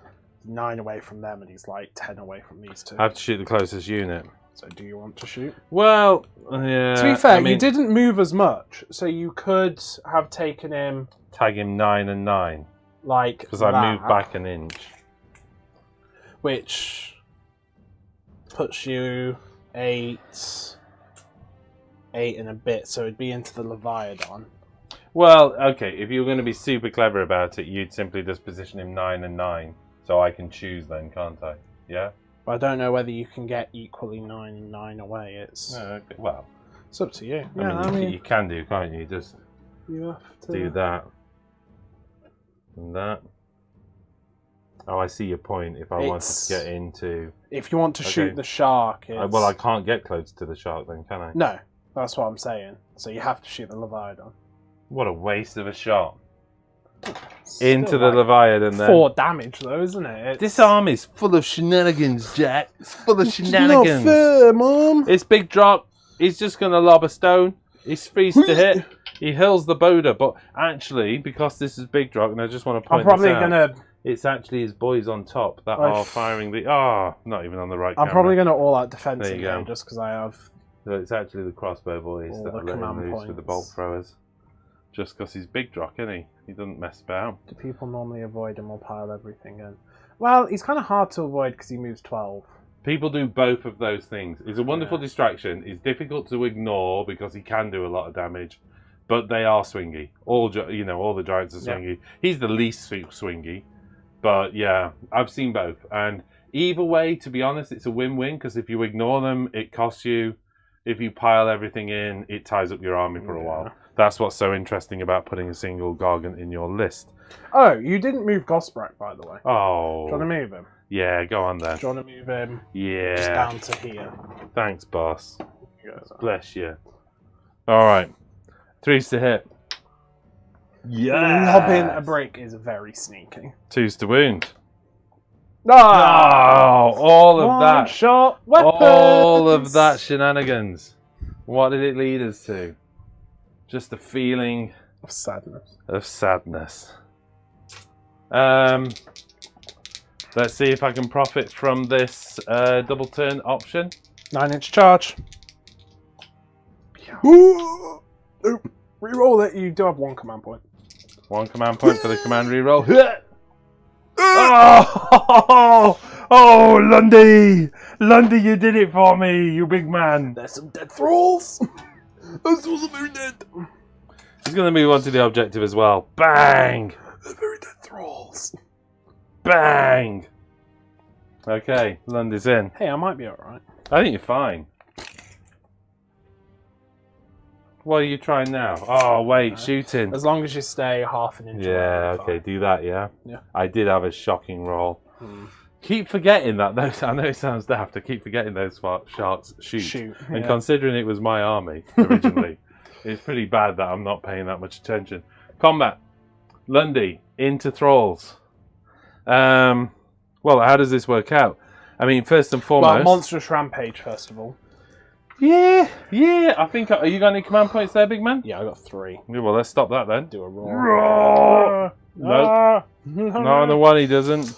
Speaker 2: 9 away from them, and he's like 10 away from these two.
Speaker 1: I have to shoot the closest unit.
Speaker 2: So do you want to shoot?
Speaker 1: Well, yeah.
Speaker 2: To be fair,
Speaker 1: I mean,
Speaker 2: you didn't move as much, so you could have taken him
Speaker 1: tag him 9 and 9
Speaker 2: like
Speaker 1: because I moved back an inch,
Speaker 2: which puts you 8 and a bit. So it'd be into the Leviathan.
Speaker 1: Well, okay. If you were going to be super clever about it, you'd simply just position him 9 and 9, so I can choose then, can't I? Yeah.
Speaker 2: But I don't know whether you can get equally 9 and 9 away. It's
Speaker 1: Okay. Well,
Speaker 2: it's up to you.
Speaker 1: I mean, you can do, can't you? Just
Speaker 2: you have to
Speaker 1: do that and that. Oh, I see your point. If I wanted to get into,
Speaker 2: if you want to shoot the shark,
Speaker 1: well, I can't get close to the shark then, can I?
Speaker 2: No, that's what I'm saying. So you have to shoot the Leviathan.
Speaker 1: What a waste of a shot.
Speaker 2: Still
Speaker 1: Into the Leviathan then.
Speaker 2: 4 damage though, isn't it?
Speaker 1: This army's full of shenanigans, Jack. It's full of shenanigans.
Speaker 2: It's not fair, Mom.
Speaker 1: It's big drop. He's just going to lob a stone. He's freeze to hit. He hurls the boulder, but actually, because this is big drop, and I just want to point
Speaker 2: I'm probably
Speaker 1: this out,
Speaker 2: gonna.
Speaker 1: it's actually his boys on top that are firing the... not even on the right
Speaker 2: I'm
Speaker 1: camera.
Speaker 2: probably going to all-out defense
Speaker 1: There you go.
Speaker 2: again, just because I have...
Speaker 1: So it's actually the crossbow boys
Speaker 2: all
Speaker 1: that
Speaker 2: the
Speaker 1: are letting
Speaker 2: command
Speaker 1: loose with the bolt
Speaker 2: points.
Speaker 1: throwers. Just because he's big drop, isn't he? He doesn't mess about.
Speaker 2: Do people normally avoid him or pile everything in? Well, he's kind of hard to avoid because he moves 12.
Speaker 1: People do both of those things. It's a wonderful distraction. It's difficult to ignore because he can do a lot of damage, but they are swingy. All the giants are swingy. He's the least swingy, but yeah, I've seen both. And either way, to be honest, it's a win-win because if you ignore them, it costs you. If you pile everything in, it ties up your army for a while. That's what's so interesting about putting a single Gargant in your list.
Speaker 2: Oh, you didn't move Gobsprakk, by the way.
Speaker 1: Oh.
Speaker 2: Do you want to move him?
Speaker 1: Yeah, go on then.
Speaker 2: Do you want to move him
Speaker 1: Yeah.
Speaker 2: just down to here?
Speaker 1: Thanks, boss. Bless you. Alright. 3's to hit. Yeah.
Speaker 2: Lobbing a brick is very sneaky.
Speaker 1: 2's to wound.
Speaker 2: Ah!
Speaker 1: Oh, all of that.
Speaker 2: Shot weapons!
Speaker 1: All of that shenanigans. What did it lead us to? Just a feeling
Speaker 2: of sadness.
Speaker 1: Let's see if I can profit from this double turn option.
Speaker 2: 9-inch charge. Ooh! Nope. Reroll it. You do have 1 command point.
Speaker 1: 1 command point for the command reroll. Oh, Lundy! Lundy, you did it for me, you big man.
Speaker 2: There's some dead thralls. Those thralls are very dead.
Speaker 1: He's going to move on to the objective as well. Bang!
Speaker 2: They're very dead thralls.
Speaker 1: Bang! Okay, Lundy's in.
Speaker 2: Hey, I might be alright.
Speaker 1: I think you're fine. What are you trying now? Oh, wait, shooting.
Speaker 2: As long as you stay half an inch away.
Speaker 1: Yeah, okay, do that, yeah?
Speaker 2: Yeah.
Speaker 1: I did have a shocking roll. Keep forgetting that. I know it sounds daft. I keep forgetting those sharks shoot. And considering it was my army originally, it's pretty bad that I'm not paying that much attention. Combat. Lundy into thralls. Well, how does this work out? I mean, first and foremost...
Speaker 2: Well, monstrous rampage, first of all.
Speaker 1: Yeah. I think... Are you got any command points there, big man?
Speaker 2: Yeah, I got 3.
Speaker 1: Yeah, well, let's stop that then.
Speaker 2: Do a roar.
Speaker 1: Nope. No, the one he doesn't.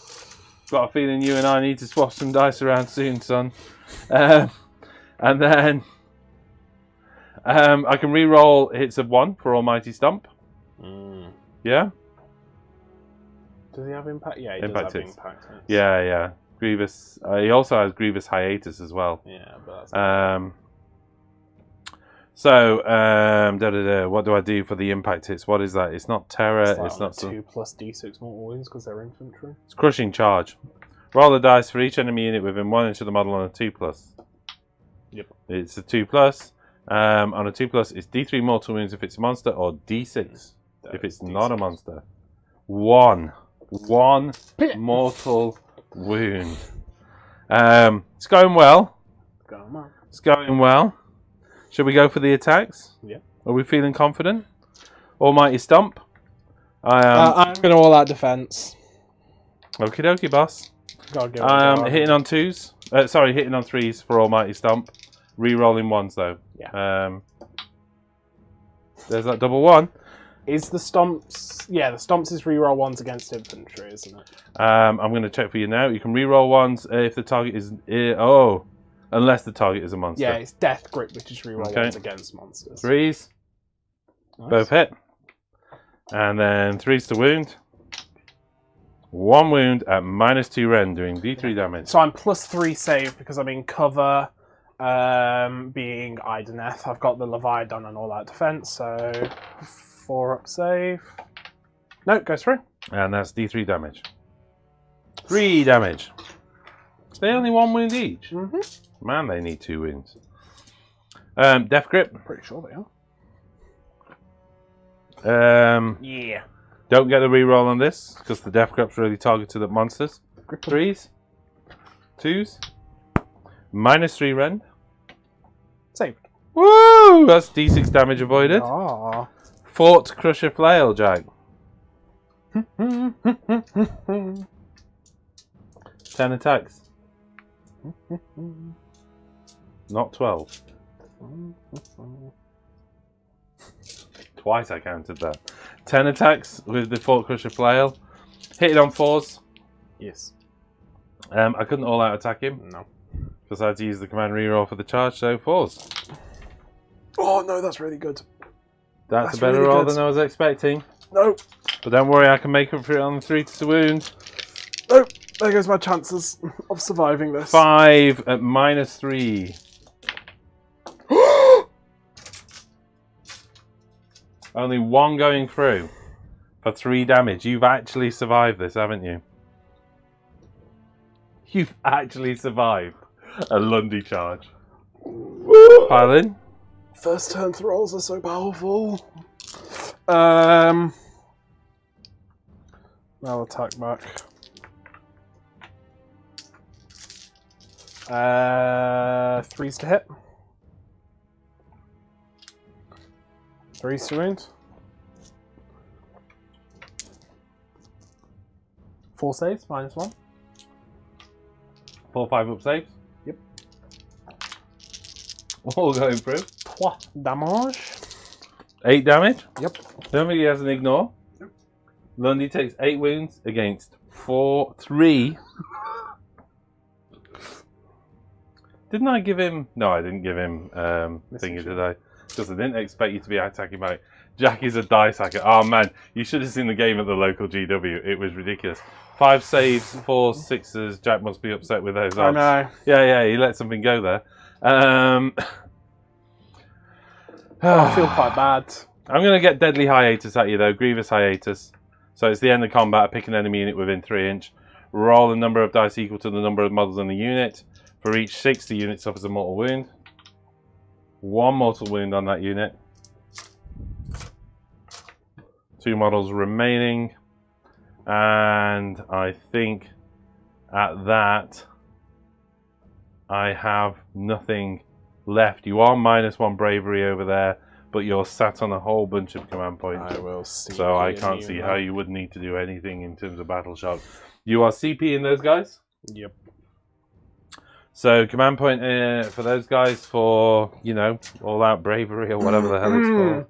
Speaker 1: Got a feeling you and I need to swap some dice around soon, son. And then... I can re-roll hits of 1 for Almighty Stump. Yeah?
Speaker 2: Does he have impact? Yeah, he
Speaker 1: Impact
Speaker 2: does have
Speaker 1: hits.
Speaker 2: impact. Hits.
Speaker 1: Yeah. Grievous. He also has Grievous Hiatus as well.
Speaker 2: Yeah, but that's
Speaker 1: what do I do for the impact hits? What is that? It's not terror. It's not
Speaker 2: 2 plus d6 mortal wounds because they're infantry.
Speaker 1: It's crushing charge. Roll the dice for each enemy unit within 1 inch of the model on a 2+.
Speaker 2: Yep.
Speaker 1: It's a 2+. On a 2+, it's d3 mortal wounds if it's a monster, or d6 if it's not a monster. One mortal wound. It's going well. It's going well. Should we go for the attacks?
Speaker 2: Yeah.
Speaker 1: Are we feeling confident? Almighty Stump.
Speaker 2: I'm going to all out defense.
Speaker 1: Okie dokie, boss. Hitting on 2s. Sorry, hitting on 3s for Almighty Stump. Re-rolling 1s though.
Speaker 2: Yeah.
Speaker 1: There's that double 1.
Speaker 2: Is the stomps? Yeah, the stomps is reroll 1s against infantry, isn't it?
Speaker 1: I'm going to check for you now. You can reroll 1s if the target is unless the target is a monster.
Speaker 2: Yeah, it's Death Grip, which is reroll 1s against monsters.
Speaker 1: 3s. Nice. Both hit. And then 3s to wound. 1 wound at -2 rend, doing d3 damage.
Speaker 2: So I'm +3 save because I'm in cover. Being Idoneth, I've got the Leviathan and all that defense, so 4 up save. No, goes through.
Speaker 1: And that's d3 damage. 3 damage. They only 1 wound each. Man, they need 2 wounds. Death Grip.
Speaker 2: Pretty sure they are. Yeah.
Speaker 1: Don't get a reroll on this because the Death Grip's really targeted at monsters. 3s, 2s, -3 rend.
Speaker 2: Saved.
Speaker 1: Woo! That's d6 damage avoided.
Speaker 2: Ah.
Speaker 1: Fort Crusher Flail, Jack. 10 attacks. Not 12. Twice I counted that. 10 attacks with the Fort Crusher Flail. Hit it on 4s.
Speaker 2: Yes.
Speaker 1: I couldn't all-out attack him.
Speaker 2: No.
Speaker 1: Because I had to use the command reroll for the charge, so 4s.
Speaker 2: Oh no, that's really good.
Speaker 1: That's a better roll than I was expecting.
Speaker 2: No.
Speaker 1: But don't worry, I can make up for it on the 3 to wound.
Speaker 2: No. There goes my chances of surviving this.
Speaker 1: 5 at -3. Only 1 going through for 3 damage. You've actually survived this, haven't you? You've actually survived a Lundy charge. Pile in.
Speaker 2: First turn thralls are so powerful. I'll attack back. 3s to hit. 3s to wound. 4 saves, -1.
Speaker 1: 4, 5 up saves.
Speaker 2: Yep.
Speaker 1: All going through.
Speaker 2: 3 damage.
Speaker 1: 8 damage.
Speaker 2: Yep.
Speaker 1: Don't think he has an ignore.
Speaker 2: Yep.
Speaker 1: Lundy takes 8 wounds against 3. Didn't I give him... No, I didn't give him thingy, did I? Because I didn't expect you to be attacking back. Jack is a dice hacker. Oh man, you should have seen the game at the local GW. It was ridiculous. 5 saves, 4 6s. Jack must be upset with those odds.
Speaker 2: I know.
Speaker 1: Yeah, he let something go there.
Speaker 2: I feel quite bad.
Speaker 1: I'm going to get Deadly Hiatus at you though. Grievous Hiatus. So it's the end of combat. Pick an enemy unit within 3 inch. Roll a number of dice equal to the number of models in the unit. For each 6, the unit suffers a mortal wound. 1 mortal wound on that unit. 2 models remaining. And I think at that, I have nothing left. You are -1 bravery over there, but you're sat on a whole bunch of command points.
Speaker 2: I will see.
Speaker 1: So I can't see how you would need to do anything in terms of battle shock. You are CP in those guys?
Speaker 2: Yep.
Speaker 1: So command point for those guys for, you know, all out bravery or whatever the hell it's called.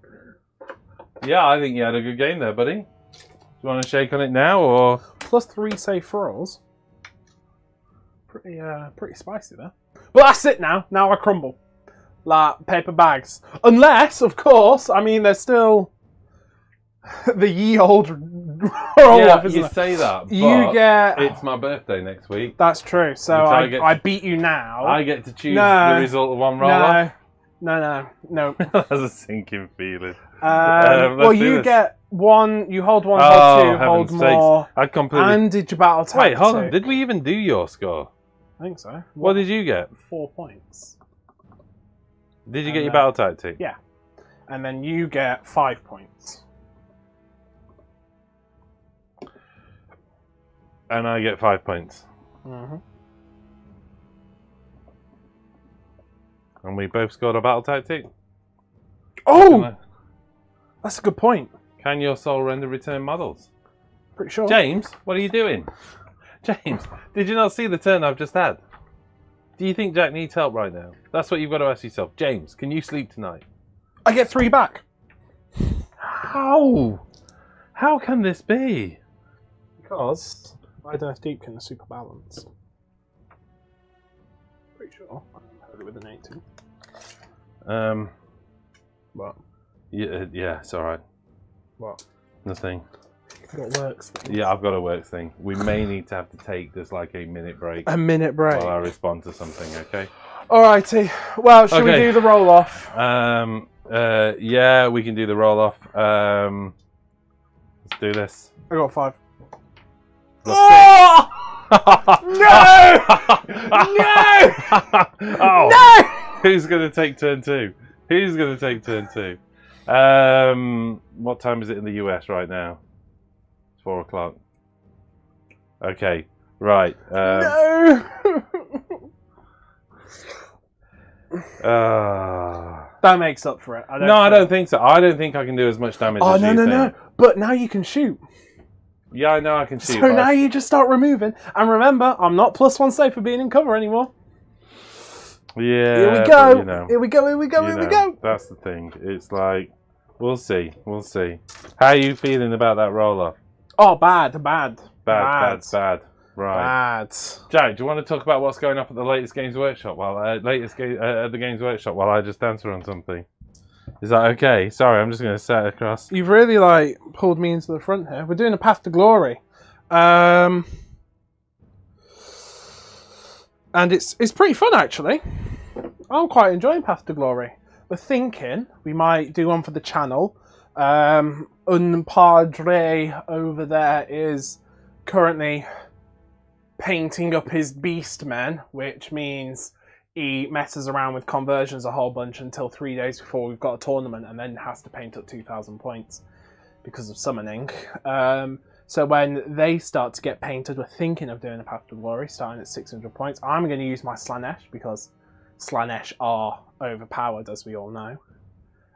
Speaker 1: Yeah, I think you had a good game there, buddy. Do you want to shake on it now, or
Speaker 2: +3 save throws? Pretty spicy there. But that's it now. Now I crumble. Like paper bags. Unless, of course, I mean, there's still the ye old roll-off, isn't
Speaker 1: you
Speaker 2: it?
Speaker 1: say that, but
Speaker 2: You get...
Speaker 1: it's my birthday next week.
Speaker 2: That's true. So I beat you now.
Speaker 1: I get to choose the result of one roll-off.
Speaker 2: No.
Speaker 1: That's a sinking feeling.
Speaker 2: Well, you get one. You hold one, hold two, hold more.
Speaker 1: I completely.
Speaker 2: And did your battle tactic?
Speaker 1: Wait, hold on. Did we even do your score?
Speaker 2: I think so.
Speaker 1: What did you get?
Speaker 2: 4 points.
Speaker 1: Did you get your battle tactic?
Speaker 2: Yeah. And then you get 5 points.
Speaker 1: And I get 5 points. And we both scored a battle tactic.
Speaker 2: Oh! That's a good point.
Speaker 1: Can your soul render return models?
Speaker 2: Pretty sure.
Speaker 1: James, what are you doing? James, did you not see the turn I've just had? Do you think Jack needs help right now? That's what you've got to ask yourself. James, can you sleep tonight?
Speaker 2: I get 3 back.
Speaker 1: How? How can this be?
Speaker 2: Because Idoneth Deepkin is super balanced. Pretty sure. I heard it with an 18. What?
Speaker 1: Yeah, it's alright.
Speaker 2: What?
Speaker 1: Nothing.
Speaker 2: You've got works thing.
Speaker 1: Yeah, I've got a works thing. We may need to have to take just like a minute break.
Speaker 2: A minute break.
Speaker 1: While I respond to something, okay?
Speaker 2: Alrighty. Well, should we do the roll off?
Speaker 1: Yeah, we can do the roll off. Let's do this.
Speaker 2: I got 5.
Speaker 1: Oh!
Speaker 2: No! No!
Speaker 1: Oh.
Speaker 2: No!
Speaker 1: Who's going to take turn 2? Who's going to take turn 2? What time is it in the US right now? It's 4 o'clock. Okay, right.
Speaker 2: No! That makes up for it. I don't think so.
Speaker 1: I don't think I can do as much damage as you think.
Speaker 2: No. But now you can shoot.
Speaker 1: Yeah, I know I can shoot.
Speaker 2: So now you just start removing. And remember, I'm not +1 safe for being in cover anymore.
Speaker 1: Yeah.
Speaker 2: Here we go.
Speaker 1: You know,
Speaker 2: here we go.
Speaker 1: That's the thing. It's like, we'll see. How are you feeling about that roll-off?
Speaker 2: Oh, bad.
Speaker 1: Right.
Speaker 2: Bad.
Speaker 1: Jack, do you want to talk about what's going on at the latest Games Workshop at the Games Workshop while I just answer on something? Is that okay? Sorry, I'm just going to set it across.
Speaker 2: You've really pulled me into the front here. We're doing a Path to Glory, and it's pretty fun actually. I'm quite enjoying Path to Glory. We're thinking we might do one for the channel. Padre over there is currently painting up his beast men, which means he messes around with conversions a whole bunch until 3 days before we've got a tournament, and then has to paint up 2,000 points because of summoning. So when they start to get painted, we're thinking of doing a Path to Glory starting at 600 points. I'm going to use my Slaanesh because Slaanesh are overpowered, as we all know.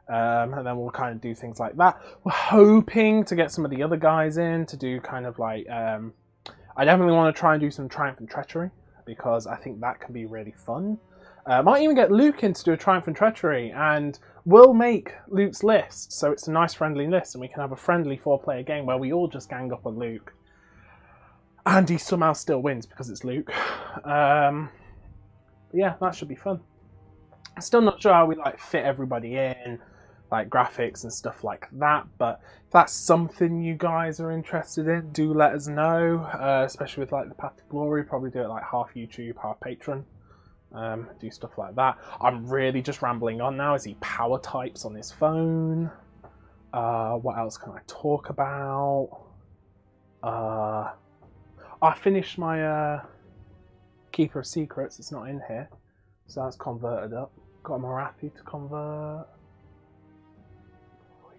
Speaker 2: And then we'll kind of do things like that. We're hoping to get some of the other guys in to do kind of like... I definitely want to try and do some Triumph and Treachery because I think that can be really fun. Might even get Luke in to do a Triumph and Treachery, and we'll make Luke's list so it's a nice friendly list and we can have a friendly 4-player game where we all just gang up on Luke. And he somehow still wins because it's Luke. Yeah, that should be fun. I'm still not sure how we fit everybody in, like graphics and stuff like that, but if that's something you guys are interested in, do let us know, especially with the Path to Glory. Probably do it half YouTube, half Patreon. Do stuff like that. I'm really just rambling on now as he power types on his phone. What else can I talk about? I finished my Keeper of Secrets. It's not in here, so that's converted up. Got a Marathi to convert.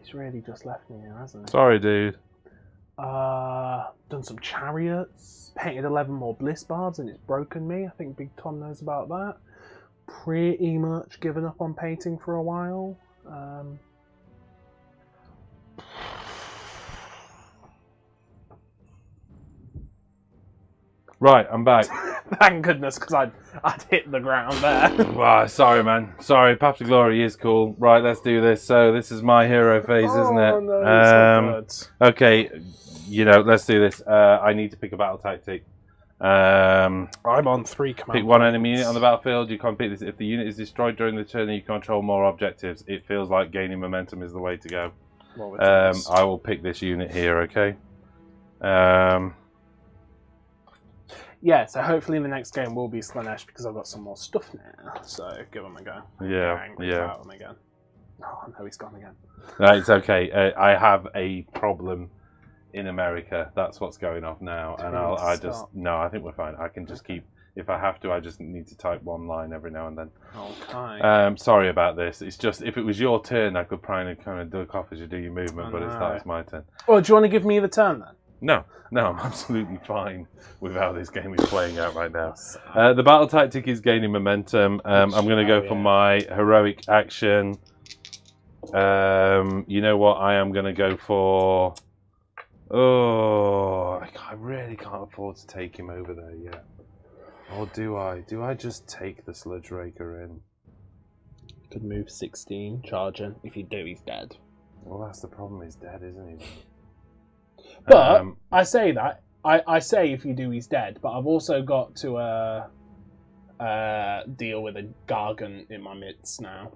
Speaker 2: He's really just left me here, hasn't he?
Speaker 1: Sorry, dude.
Speaker 2: Done some chariots, painted 11 more bliss barbs, and it's broken me. I think Big Tom knows about that. Pretty much given up on painting for a while.
Speaker 1: Right, I'm back.
Speaker 2: Thank goodness, because I'd hit the ground there.
Speaker 1: Wow, sorry, man. Sorry, Path to Glory is cool. Right, let's do this. So this is my hero phase, isn't it?
Speaker 2: Oh no, it's not good.
Speaker 1: Okay, let's do this. I need to pick a battle tactic.
Speaker 2: I'm on 3 command
Speaker 1: Pick one
Speaker 2: points.
Speaker 1: enemy unit on the battlefield. You can't pick this. If the unit is destroyed during the turn and you control more objectives, it feels like gaining momentum is the way to go. I will pick this unit here, okay?
Speaker 2: Yeah, so hopefully in the next game will be Slaanesh because I've got some more stuff now. So give him a go.
Speaker 1: Yeah.
Speaker 2: About him again. Oh no, he's gone again.
Speaker 1: No, it's okay. I have a problem in America. That's what's going off now, and I think we're fine. I can just keep. If I have to, I just need to type one line every now and then.
Speaker 2: Okay.
Speaker 1: Sorry about this. It's just if it was your turn, I could kind of duck off as you do your movement, but it's my turn.
Speaker 2: Oh, do you want to give me the turn then?
Speaker 1: No, I'm absolutely fine with how this game is playing out right now. The battle tactic is gaining momentum. I'm going to go for my heroic action. You know what? I am going to go for... Oh, I really can't afford to take him over there yet. Or do I? Do I just take the Sludgeraker in?
Speaker 2: Could move 16, charging. If you do, he's dead.
Speaker 1: Well, that's the problem. He's dead, isn't he?
Speaker 2: But I say that. I say if you do, he's dead. But I've also got to deal with a Gargant in my midst now.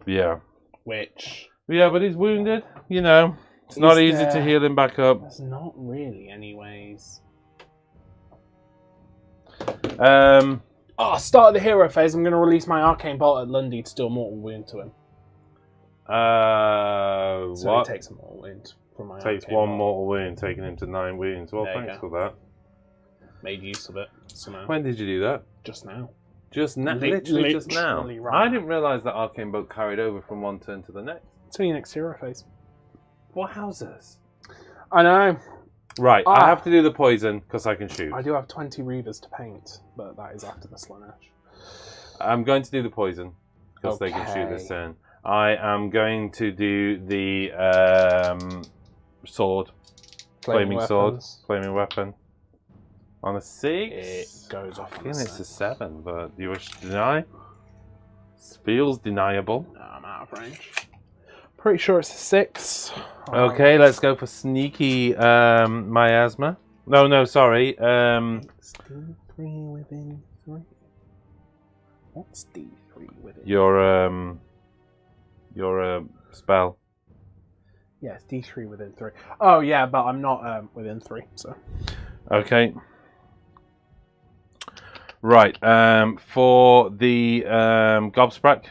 Speaker 1: Yeah.
Speaker 2: Which...
Speaker 1: Yeah, but he's wounded. It's not easy to heal him back up.
Speaker 2: It's not really, anyways. Start of the hero phase. I'm going to release my Arcane Bolt at Lundy to deal mortal wound to him. So he takes a mortal wound from my
Speaker 1: Takes
Speaker 2: Arcane
Speaker 1: one
Speaker 2: Bolt.
Speaker 1: mortal wound, taking him to 9 wounds. Well, thanks for that.
Speaker 2: Made use of it somehow.
Speaker 1: When did you do that?
Speaker 2: Just now.
Speaker 1: Just now? Literally just now?
Speaker 2: Right
Speaker 1: I didn't realise that Arcane Bolt carried over from one turn to the next.
Speaker 2: It's your next hero phase.
Speaker 1: What houses?
Speaker 2: I know.
Speaker 1: Right, I have to do the poison because I can shoot.
Speaker 2: I do have 20 Reavers to paint, but that is after the Slaanesh.
Speaker 1: I'm going to do the poison because they can shoot this turn. I am going to do the sword, flaming sword, flaming weapon. On a 6,
Speaker 2: it goes off.
Speaker 1: I feel it's a 7, but you wish to deny? Feels deniable.
Speaker 2: No, I'm out of range. Pretty sure it's a 6.
Speaker 1: Okay, let's go for sneaky miasma. No, sorry.
Speaker 2: D3 within 3. What's D3 within?
Speaker 1: Your spell.
Speaker 2: Yeah, it's D3 within 3. Oh yeah, but I'm not within 3, so.
Speaker 1: Okay. Right. For the Gobsprakk.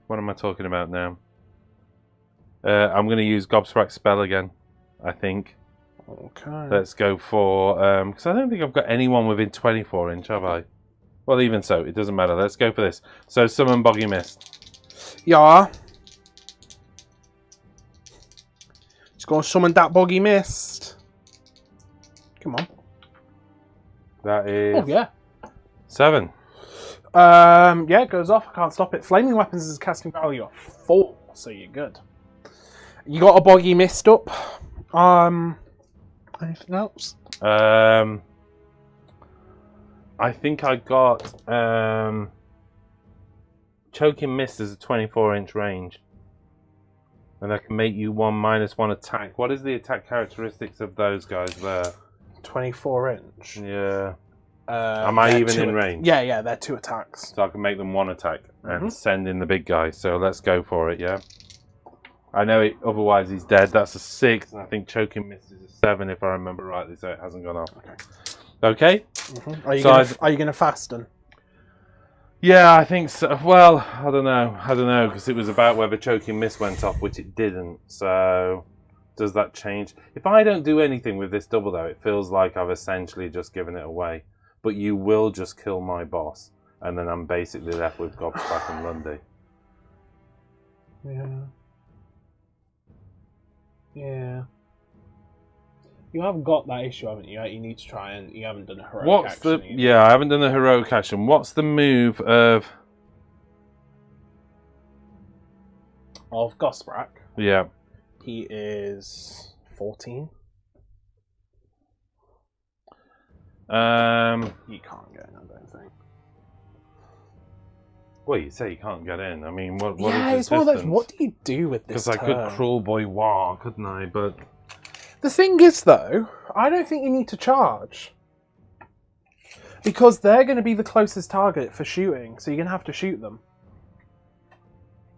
Speaker 1: What am I talking about now? I'm going to use Gobsprack's spell again, I think.
Speaker 2: Okay.
Speaker 1: Let's go for... because I don't think I've got anyone within 24 inch, have I? Well, even so, it doesn't matter. Let's go for this. So, summon Boggy Mist.
Speaker 2: Yeah. Just going to summon that Boggy Mist. Come on.
Speaker 1: That is...
Speaker 2: Oh, yeah.
Speaker 1: 7.
Speaker 2: Yeah, it goes off. I can't stop it. Flaming Weapons is a casting value of 4, so you're good. You got a Boggy Mist up. Anything else?
Speaker 1: I think I got Choking Mist as a 24-inch range. And I can make you 1/-1 attack. What is the attack characteristics of those guys there?
Speaker 2: 24-inch.
Speaker 1: Yeah. Am I even in range?
Speaker 2: Yeah, they're 2 attacks.
Speaker 1: So I can make them 1 attack and send in the big guy. So let's go for it, yeah? I know it, otherwise he's dead. That's a 6, and I think Choking Mist is a 7 if I remember rightly, so it hasn't gone off. Okay?
Speaker 2: Are you going to fasten?
Speaker 1: Yeah, I think so. Well, I don't know, because it was about whether Choking Mist went off, which it didn't. So, does that change? If I don't do anything with this double, though, it feels like I've essentially just given it away. But you will just kill my boss, and then I'm basically left with Gobsprakk and Lundy.
Speaker 2: Yeah. Yeah. You have got that issue, haven't you? You need to try and you haven't done a heroic action.
Speaker 1: Yeah, I haven't done a heroic action. What's the move of
Speaker 2: Gobsprakk?
Speaker 1: Yeah.
Speaker 2: He is 14. You can't get in, I don't think.
Speaker 1: Well, you say you can't get in. I mean, what
Speaker 2: yeah,
Speaker 1: is
Speaker 2: it's one of those. What do you do with this?
Speaker 1: Because I could Kruleboy War, couldn't I? But
Speaker 2: the thing is, though, I don't think you need to charge. Because they're going to be the closest target for shooting, so you're going to have to shoot them.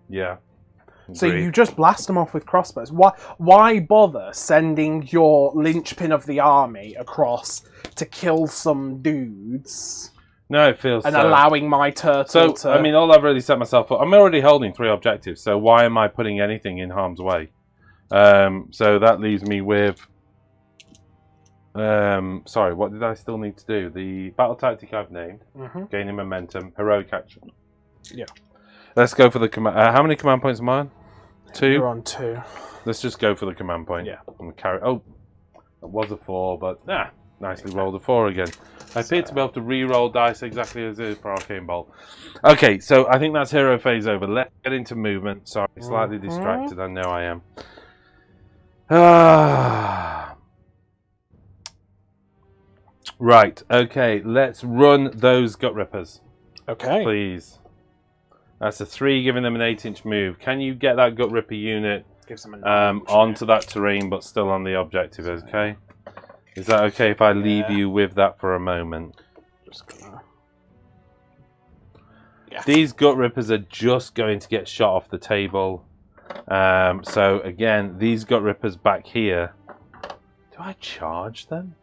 Speaker 1: Yeah.
Speaker 2: So you just blast them off with crossbows. Why bother sending your linchpin of the army across to kill some dudes?
Speaker 1: No, it feels
Speaker 2: and allowing my turtle to...
Speaker 1: I mean, all I've really set myself up... I'm already holding 3 objectives, so why am I putting anything in harm's way? So that leaves me with... sorry, what did I still need to do? The battle tactic I've named. Gaining momentum. Heroic action.
Speaker 2: Yeah.
Speaker 1: Let's go for the command... how many command points am I on? 2?
Speaker 2: You're on 2.
Speaker 1: Let's just go for the command point.
Speaker 2: Yeah.
Speaker 1: And carry... Oh, it was a 4, but... nicely rolled a 4 again. I appear to be able to re-roll dice exactly as it is for Arcane Bolt. Okay, so I think that's hero phase over. Let's get into movement. Sorry, slightly distracted. I know I am. Right, okay. Let's run those Gutrippaz.
Speaker 2: Okay.
Speaker 1: Please. That's a 3, giving them an 8-inch move. Can you get that Gutripper unit onto that terrain, but still on the objective, okay? Is that okay if I leave you with that for a moment?
Speaker 2: Just gonna... Yeah.
Speaker 1: These Gutrippaz are just going to get shot off the table. So again, these Gutrippaz back here. Do I charge them?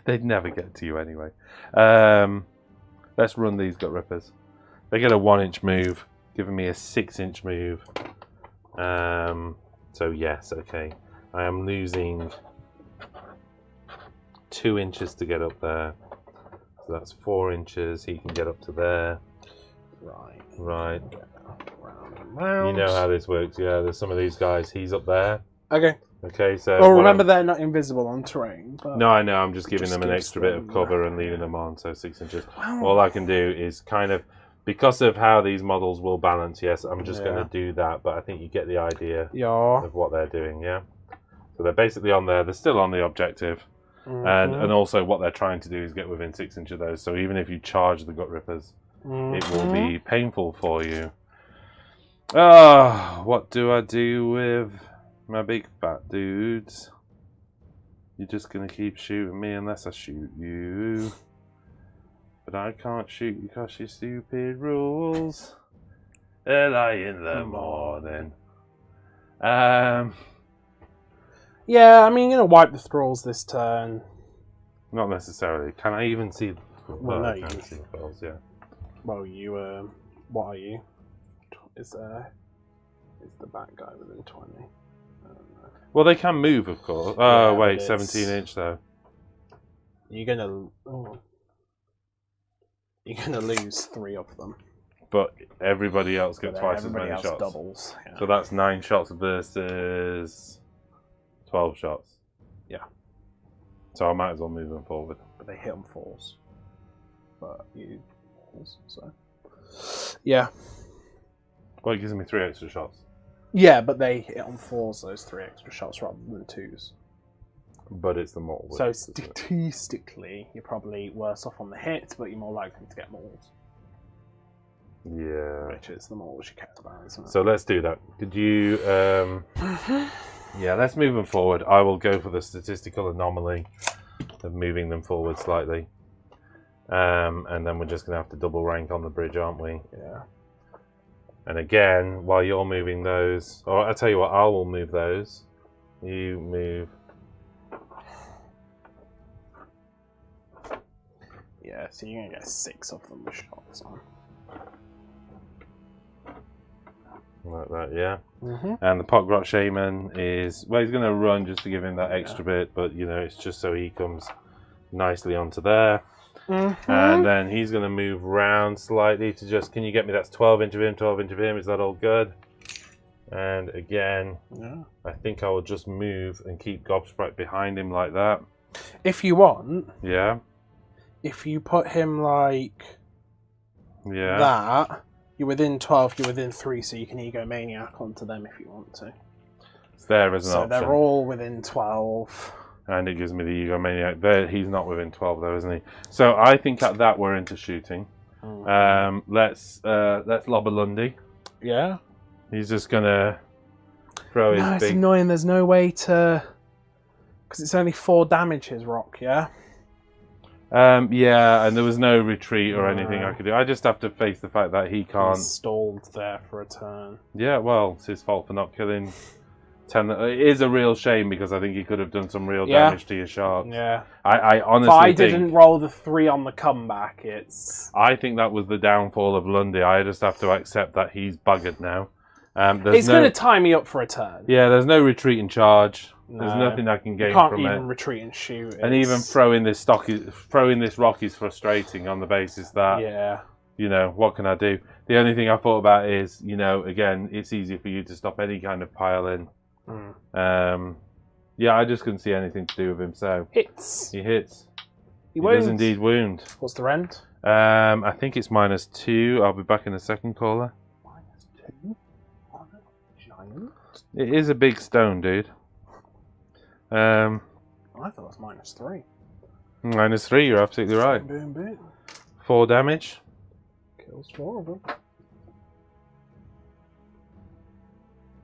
Speaker 1: They'd never get to you anyway. Let's run these Gutrippaz. They get a 1-inch move, giving me a 6-inch move. So yes, okay. I am losing 2 inches to get up there. So that's 4 inches. He can get up to there. Right. You know how this works. Yeah, there's some of these guys. He's up there. Okay, so...
Speaker 2: Well, remember they're not invisible on terrain. But
Speaker 1: no, I know. I'm just giving them an extra bit of cover and leaving them on, so 6 inches. All I can do is kind of... Because of how these models will balance, yes, I'm just going to do that. But I think you get the idea of what they're doing, yeah? So they're basically on there. They're still on the objective. And also what they're trying to do is get within 6 inches of those. So even if you charge the Gutrippaz, it will be painful for you. What do I do with my big fat dudes? You're just going to keep shooting me unless I shoot you. But I can't shoot you because your stupid rules. Early in the morning.
Speaker 2: Yeah, I mean, you're going to wipe the thralls this turn.
Speaker 1: Not necessarily. Can I even see...
Speaker 2: Well, no,
Speaker 1: I can see the thralls, yeah.
Speaker 2: Well, you, what are you? Is the back guy within 20?
Speaker 1: Well, they can move, of course. Oh, wait, 17-inch, though.
Speaker 2: You're going to... Oh. You're going to lose 3 of them.
Speaker 1: But everybody else gets twice as many shots.
Speaker 2: Doubles. Yeah.
Speaker 1: So that's 9 shots versus 12 shots.
Speaker 2: Yeah.
Speaker 1: So I might as well move them forward.
Speaker 2: But they hit on 4s. But you... So... Yeah.
Speaker 1: Well, it gives me 3 extra shots.
Speaker 2: Yeah, but they hit on 4s, those 3 extra shots, rather than 2s.
Speaker 1: But it's the mortal.
Speaker 2: So statistically, you're probably worse off on the hit, but you're more likely to get mortals.
Speaker 1: Yeah.
Speaker 2: Which is the mortals you care about, isn't it?
Speaker 1: So let's do that. Could you... Yeah, let's move them forward. I will go for the statistical anomaly of moving them forward slightly. And then we're just going to have to double rank on the bridge, aren't we?
Speaker 2: Yeah.
Speaker 1: And again, while you're moving those... Or I'll tell you what, I will move those. You move...
Speaker 2: Yeah, so you're going to get 6 of them with shots on.
Speaker 1: Like that, yeah. And the Pot-grot Shaman is... Well, he's going to run just to give him that extra bit, but, you know, it's just so he comes nicely onto there. And then he's going to move round slightly to just... Can you get me... That's 12 inch of him, 12 inch of him. Is that all good? And again, I think I will just move and keep Gobsprakk behind him like that.
Speaker 2: If you want,
Speaker 1: Yeah.
Speaker 2: if you put him like that, you're within 12, you're within 3, so you can Egomaniak onto them if you want to.
Speaker 1: It's there as an
Speaker 2: so
Speaker 1: option.
Speaker 2: They're all within 12.
Speaker 1: And it gives me the Egomaniak. There, he's not within 12 though, isn't he? So I think at that we're into shooting. Let's lob a Lundy.
Speaker 2: Yeah.
Speaker 1: He's just gonna throw his
Speaker 2: it's
Speaker 1: big...
Speaker 2: annoying, there's no way to... Because it's only 4 damage, his rock, yeah?
Speaker 1: Yeah, and there was no retreat or anything I could do. I just have to face the fact that he can't...
Speaker 2: He's stalled there for a turn.
Speaker 1: Yeah, well, it's his fault for not killing 10. It is a real shame because I think he could have done some real damage to your sharks.
Speaker 2: Yeah.
Speaker 1: I honestly
Speaker 2: But I didn't roll the 3 on the comeback.
Speaker 1: I think that was the downfall of Lundy. I just have to accept that he's buggered now.
Speaker 2: It's going to tie me up for a turn.
Speaker 1: Yeah, there's no retreat and charge.
Speaker 2: No.
Speaker 1: There's nothing I can gain
Speaker 2: from it.
Speaker 1: from
Speaker 2: You can't even retreat and shoot.
Speaker 1: And even throwing this rock is frustrating on the basis that, you know, what can I do? The only thing I thought about is, you know, again, it's easy for you to stop any kind of pile-in. Yeah, I just couldn't see anything to do with him, so...
Speaker 2: Hits.
Speaker 1: He hits.
Speaker 2: He
Speaker 1: does indeed wound.
Speaker 2: What's the rend?
Speaker 1: I think it's -2. I'll be back in a second, caller.
Speaker 2: -2? On a giant?
Speaker 1: It is a big stone, dude.
Speaker 2: I thought it was -3.
Speaker 1: -3, you're absolutely right.
Speaker 2: Boom, boom.
Speaker 1: 4 damage.
Speaker 2: Kills 4 of them.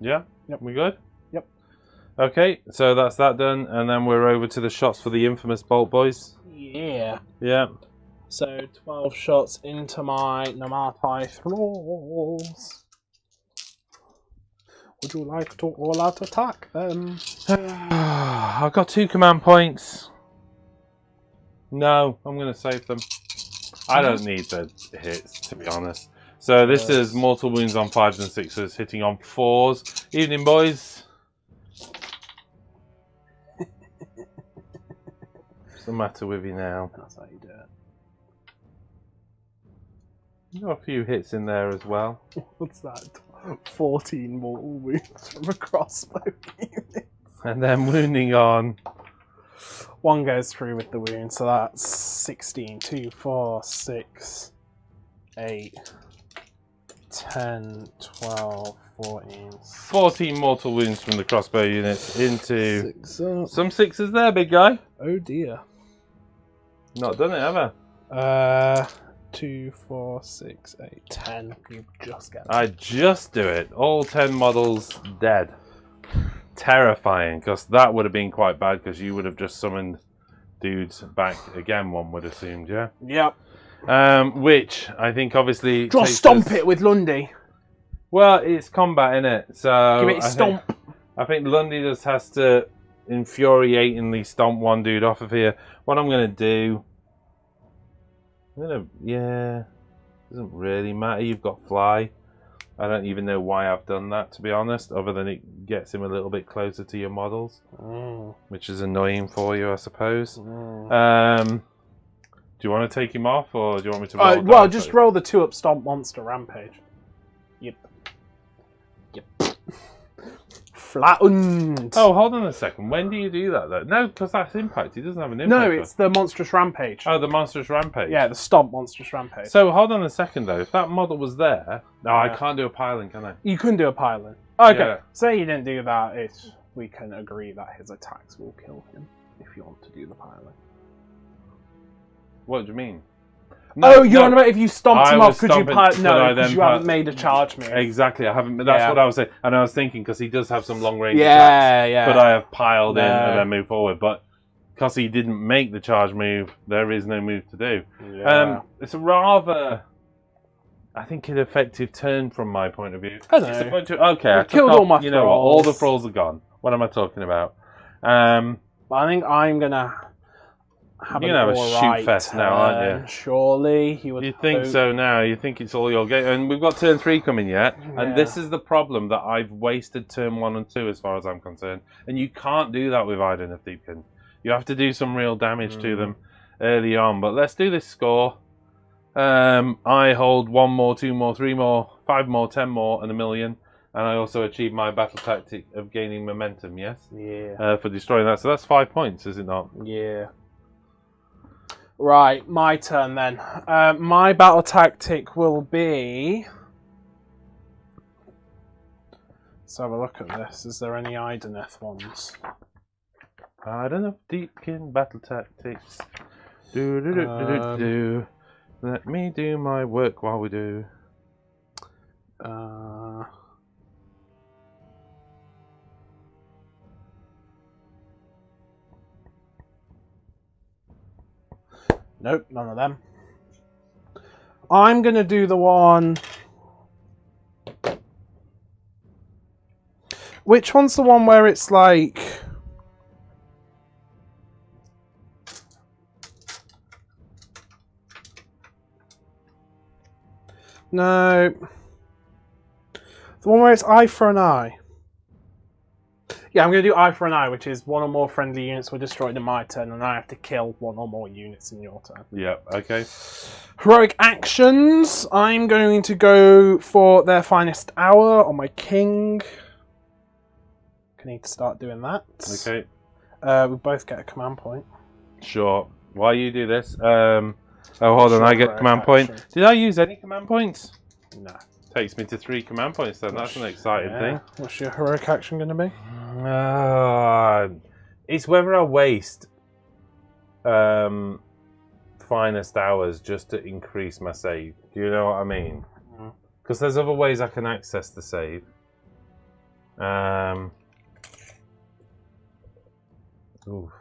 Speaker 1: Yeah?
Speaker 2: Yep.
Speaker 1: We good?
Speaker 2: Yep.
Speaker 1: Okay, so that's that done, and then we're over to the shots for the infamous Bolt Boys.
Speaker 2: Yeah.
Speaker 1: Yeah.
Speaker 2: So 12 shots into my Namatai Thralls. Would you like to all-out attack them?
Speaker 1: I've got 2 command points. No, I'm going to save them. I don't need the hits, to be honest. So this is mortal wounds on 5s and 6s, hitting on 4s. Evening, boys. What's the matter with you now?
Speaker 2: That's how you do it.
Speaker 1: You've got a few hits in there as well.
Speaker 2: What's that? 14 mortal wounds from a crossbow unit.
Speaker 1: And then wounding on...
Speaker 2: 1 goes through with the wound, so that's 16, 2, 4, 6, 8, 10, 12, 14.
Speaker 1: 14 mortal wounds from the crossbow units into...
Speaker 2: 6 up.
Speaker 1: Some 6s there, big guy.
Speaker 2: Oh dear.
Speaker 1: Not done it, have I?
Speaker 2: 2, 4, 6, 8, 10. You just get it.
Speaker 1: I just do it. All 10 models dead. Terrifying, because that would have been quite bad, because you would have just summoned dudes back again, one would have assumed, yeah?
Speaker 2: Yep.
Speaker 1: Which, I think, obviously...
Speaker 2: Just stomp it with Lundy.
Speaker 1: Well, it's combat, innit? So
Speaker 2: Give it a stomp.
Speaker 1: I think Lundy just has to infuriatingly stomp one dude off of here. What I'm going to do... Yeah, doesn't really matter. You've got fly. I don't even know why I've done that, to be honest, other than it gets him a little bit closer to your models, which is annoying for you, I suppose. Do you want to take him off, or do you want me to roll?
Speaker 2: Well, just roll the 2-up stomp monster rampage. Yep. Flattened.
Speaker 1: Oh, hold on a second. When do you do that, though? No, because that's impact. He doesn't have an impact.
Speaker 2: No, it's the monstrous rampage.
Speaker 1: Oh, the monstrous rampage.
Speaker 2: Yeah, the stomp monstrous rampage.
Speaker 1: So hold on a second, though. If that model was there, no, I can't do a piling, can I?
Speaker 2: You couldn't do a pile-in. Okay,
Speaker 1: Yeah.
Speaker 2: say you didn't do that. We can agree that his attacks will kill him if you want to do the pile-in.
Speaker 1: What do you mean?
Speaker 2: No, you're on about if you stomped him off, could you
Speaker 1: stomping,
Speaker 2: pile? No,
Speaker 1: I then
Speaker 2: because you haven't made a charge move.
Speaker 1: Exactly, I haven't. That's what I was saying, and I was thinking because he does have some long range
Speaker 2: Yeah,
Speaker 1: attacks. But I have piled in and then moved forward. But because he didn't make the charge move, there is no move to do.
Speaker 2: Yeah.
Speaker 1: It's a rather, I think, an effective turn from my point of view.
Speaker 2: I don't know.
Speaker 1: Okay, I
Speaker 2: killed all my
Speaker 1: You know what? All the thralls are gone. What am I talking about?
Speaker 2: But I think I'm gonna have
Speaker 1: You're going to have a shoot fest now, aren't you?
Speaker 2: Surely. You
Speaker 1: think so now. You think it's all your game. And we've got turn 3 coming yet.
Speaker 2: Yeah.
Speaker 1: And this is the problem, that I've wasted turn 1 and 2 as far as I'm concerned. And you can't do that with Idoneth Deepkin. You have to do some real damage to them early on. But let's do this score. I hold 1 more, 2 more, 3 more, 5 more, 10 more, and 1 million. And I also achieved my battle tactic of gaining momentum, yes?
Speaker 2: Yeah.
Speaker 1: For destroying that. So that's 5 points, is it not?
Speaker 2: Yeah. Right, my turn then. My battle tactic will be... Let's have a look at this. Is there any Idoneth ones?
Speaker 1: Idoneth Deepkin battle tactics. Do. Let me do my work while we do.
Speaker 2: Nope, none of them. I'm going to do the one... Which one's the one where it's like... No. The one where it's eye for an eye. Yeah, I'm going to do eye for an eye, which is one or more friendly units were destroyed in my turn, and I have to kill one or more units in your turn.
Speaker 1: Yeah, okay.
Speaker 2: Heroic actions. I'm going to go for their finest hour on my king. I need to start doing that.
Speaker 1: Okay.
Speaker 2: We both get a command point.
Speaker 1: Sure. While you do this, oh, hold on, I get command point. Did I use any command points?
Speaker 2: No.
Speaker 1: Takes me to 3 command points then. That's an exciting thing.
Speaker 2: What's your heroic action going to be?
Speaker 1: It's whether I waste finest hours just to increase my save. Do you know what I mean? Because there's other ways I can access the save. Oof.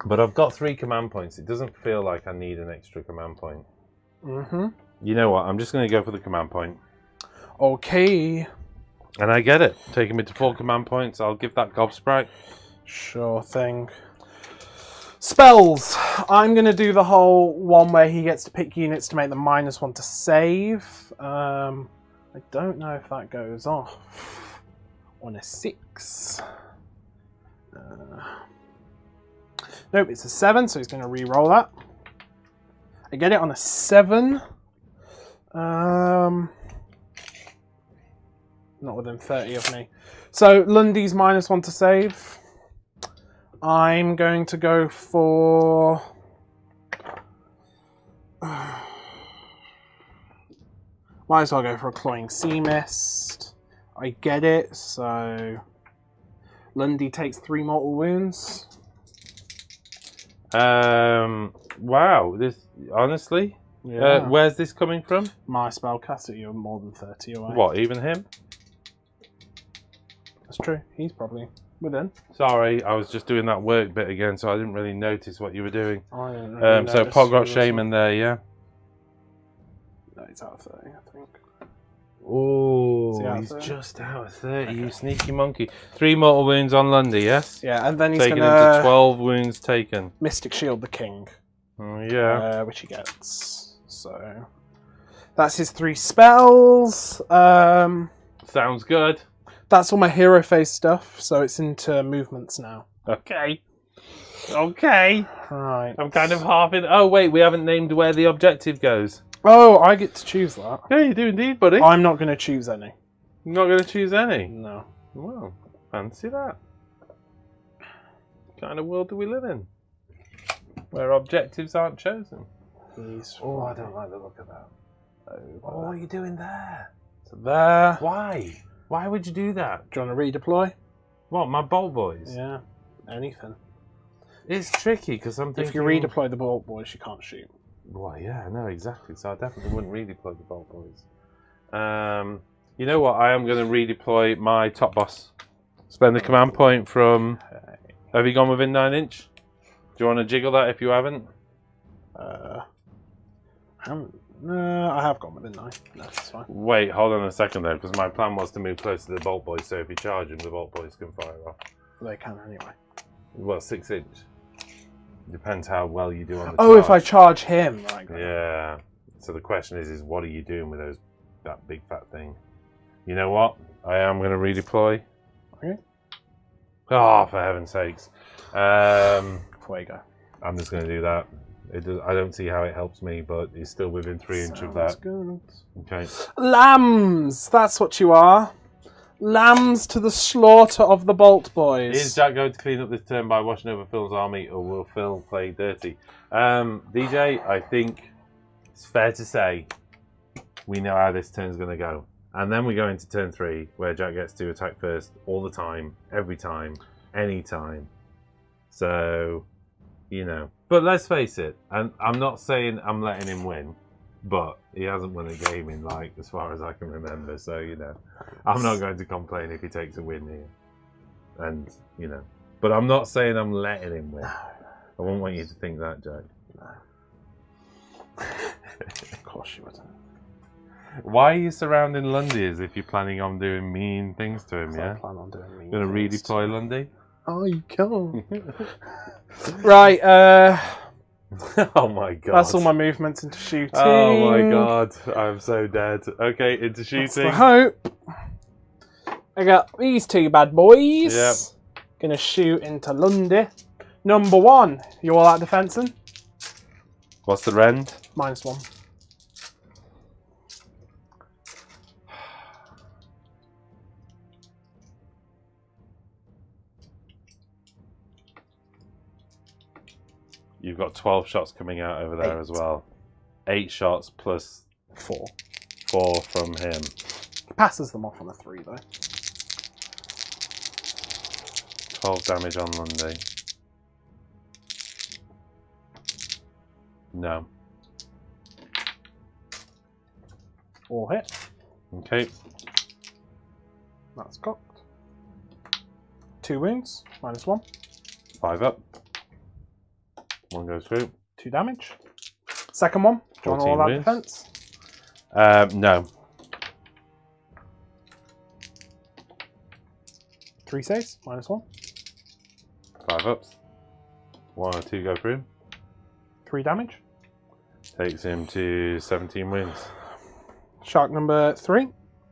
Speaker 1: But I've got 3 command points. It doesn't feel like I need an extra command point. You know what? I'm just going to go for the command point.
Speaker 2: Okay.
Speaker 1: And I get it. Taking me to 4 command points. I'll give that Gobsprakk.
Speaker 2: Sure thing. Spells. I'm going to do the whole one where he gets to pick units to make them -1 to save. I don't know if that goes off on a 6. Nope, it's a 7, so he's going to re-roll that. I get it on a 7. Not within 30 of me. So Lundy's -1 to save. I'm going to go for... Might as well go for a Cloying Sea Mist. I get it, so... Lundy takes 3 mortal wounds.
Speaker 1: Wow, this honestly,
Speaker 2: Yeah.
Speaker 1: where's this coming from?
Speaker 2: My spellcaster, you're more than 30 away.
Speaker 1: What, even him?
Speaker 2: That's true. He's probably within.
Speaker 1: Sorry, I was just doing that work bit again, so I didn't really notice what you were doing.
Speaker 2: I didn't really
Speaker 1: So Pot-grot Shaman there, yeah.
Speaker 2: No, he's out of 30, I think.
Speaker 1: Oh, he's just out of 30. Okay. You sneaky monkey. 3 mortal wounds on Lundy, yes?
Speaker 2: Yeah, and then he's
Speaker 1: taken
Speaker 2: gonna...
Speaker 1: into 12 wounds taken.
Speaker 2: Mystic Shield the King.
Speaker 1: Yeah.
Speaker 2: Which he gets. So that's his 3 spells.
Speaker 1: Sounds good.
Speaker 2: That's all my hero phase stuff, so it's into movements now.
Speaker 1: Okay. Okay.
Speaker 2: Right.
Speaker 1: I'm kind of half in. Oh, wait, we haven't named where the objective goes.
Speaker 2: Oh, I get to choose that.
Speaker 1: Yeah, you do indeed, buddy.
Speaker 2: I'm not going to choose any.
Speaker 1: You're not going to choose any?
Speaker 2: No.
Speaker 1: Well, fancy that. What kind of world do we live in? Where objectives aren't chosen. Oh, I don't like the look of that. Oh, what are you doing there?
Speaker 2: So there.
Speaker 1: Why? Why would you do that?
Speaker 2: Do you want to redeploy?
Speaker 1: What, my Bolt Boys?
Speaker 2: Yeah. Anything.
Speaker 1: It's tricky because I'm thinking...
Speaker 2: If you redeploy the Bolt Boys, you can't shoot.
Speaker 1: Well, yeah, no, exactly. So I definitely wouldn't redeploy the Bolt Boys. You know what? I am going to redeploy my top boss. Spend the command point from... Have you gone within 9 inch? Do you want to jiggle that if you haven't?
Speaker 2: I have gone within 9. No, that's fine.
Speaker 1: Wait, hold on a second though, because my plan was to move closer to the Bolt Boys, so if you charge them, the Bolt Boys can fire off.
Speaker 2: They can anyway.
Speaker 1: Well, 6 inch. Depends how well you do on the
Speaker 2: Oh,
Speaker 1: charge.
Speaker 2: if I charge him. Right.
Speaker 1: Yeah. So the question is what are you doing with that big fat thing? You know what? I am going to redeploy.
Speaker 2: Okay.
Speaker 1: Oh, for heaven's sakes.
Speaker 2: Fuego.
Speaker 1: I'm just going to do that. I don't see how it helps me, but it's still within 3 inches of that.
Speaker 2: Good.
Speaker 1: Okay.
Speaker 2: Lambs! That's what you are. Lambs to the slaughter of the Bolt Boys.
Speaker 1: Is Jack going to clean up this turn by washing over Phil's army, or will Phil play dirty? DJ, I think it's fair to say we know how this turn's going to go. And then we go into turn 3, where Jack gets to attack first all the time, every time, any time. So, you know. But let's face it, and I'm not saying I'm letting him win, but he hasn't won a game in, like, as far as I can remember. So, you know, I'm not going to complain if he takes a win here. And, you know. But I'm not saying I'm letting him win. I wouldn't want you to think that, Jack.
Speaker 2: No. Of course you wouldn't.
Speaker 1: Why are you surrounding Lundy as if you're planning on doing mean things to him, yeah?
Speaker 2: I plan on doing mean
Speaker 1: Gonna redeploy Lundy?
Speaker 2: Oh, you can't. Right,
Speaker 1: oh my god.
Speaker 2: that's all my movements into shooting.
Speaker 1: Oh my god, I'm so dead. Okay, into shooting.
Speaker 2: That's the hope. I got these 2 bad boys.
Speaker 1: Yep.
Speaker 2: Gonna shoot into Lundy. Number 1, you all out defensing?
Speaker 1: What's the rend?
Speaker 2: -1.
Speaker 1: You've got 12 shots coming out over there as well. 8 shots plus
Speaker 2: 4.
Speaker 1: 4 from him.
Speaker 2: He passes them off on a 3 though.
Speaker 1: 12 damage on Lundy. No.
Speaker 2: All hit.
Speaker 1: Okay.
Speaker 2: That's cocked. 2 wounds, -1.
Speaker 1: 5 up. 1 goes through.
Speaker 2: 2 damage. Second one, do you want all that
Speaker 1: wounds.
Speaker 2: defense?
Speaker 1: No.
Speaker 2: 3 saves, -1.
Speaker 1: 5 ups. 1 or 2 go through.
Speaker 2: 3 damage.
Speaker 1: Takes him to 17 wins.
Speaker 2: Shark number 3,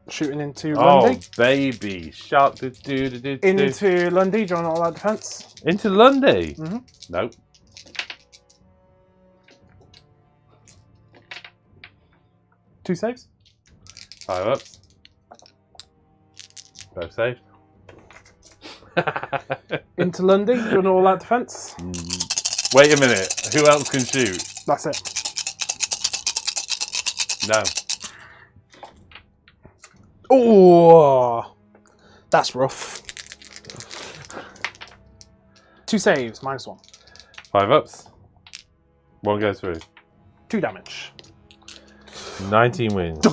Speaker 2: shooting into
Speaker 1: Oh,
Speaker 2: Lundy.
Speaker 1: baby. Shark.
Speaker 2: Into Lundy, do you want all that defense?
Speaker 1: Into Lundy?
Speaker 2: Mm-hmm.
Speaker 1: Nope.
Speaker 2: 2 saves.
Speaker 1: 5 ups. Both saved.
Speaker 2: Into Lundy, do you want all that defense?
Speaker 1: Wait a minute. Who else can shoot?
Speaker 2: That's it.
Speaker 1: No.
Speaker 2: Oh, that's rough. 2 saves, -1.
Speaker 1: 5 ups. 1 goes through.
Speaker 2: 2 damage.
Speaker 1: 19 wins.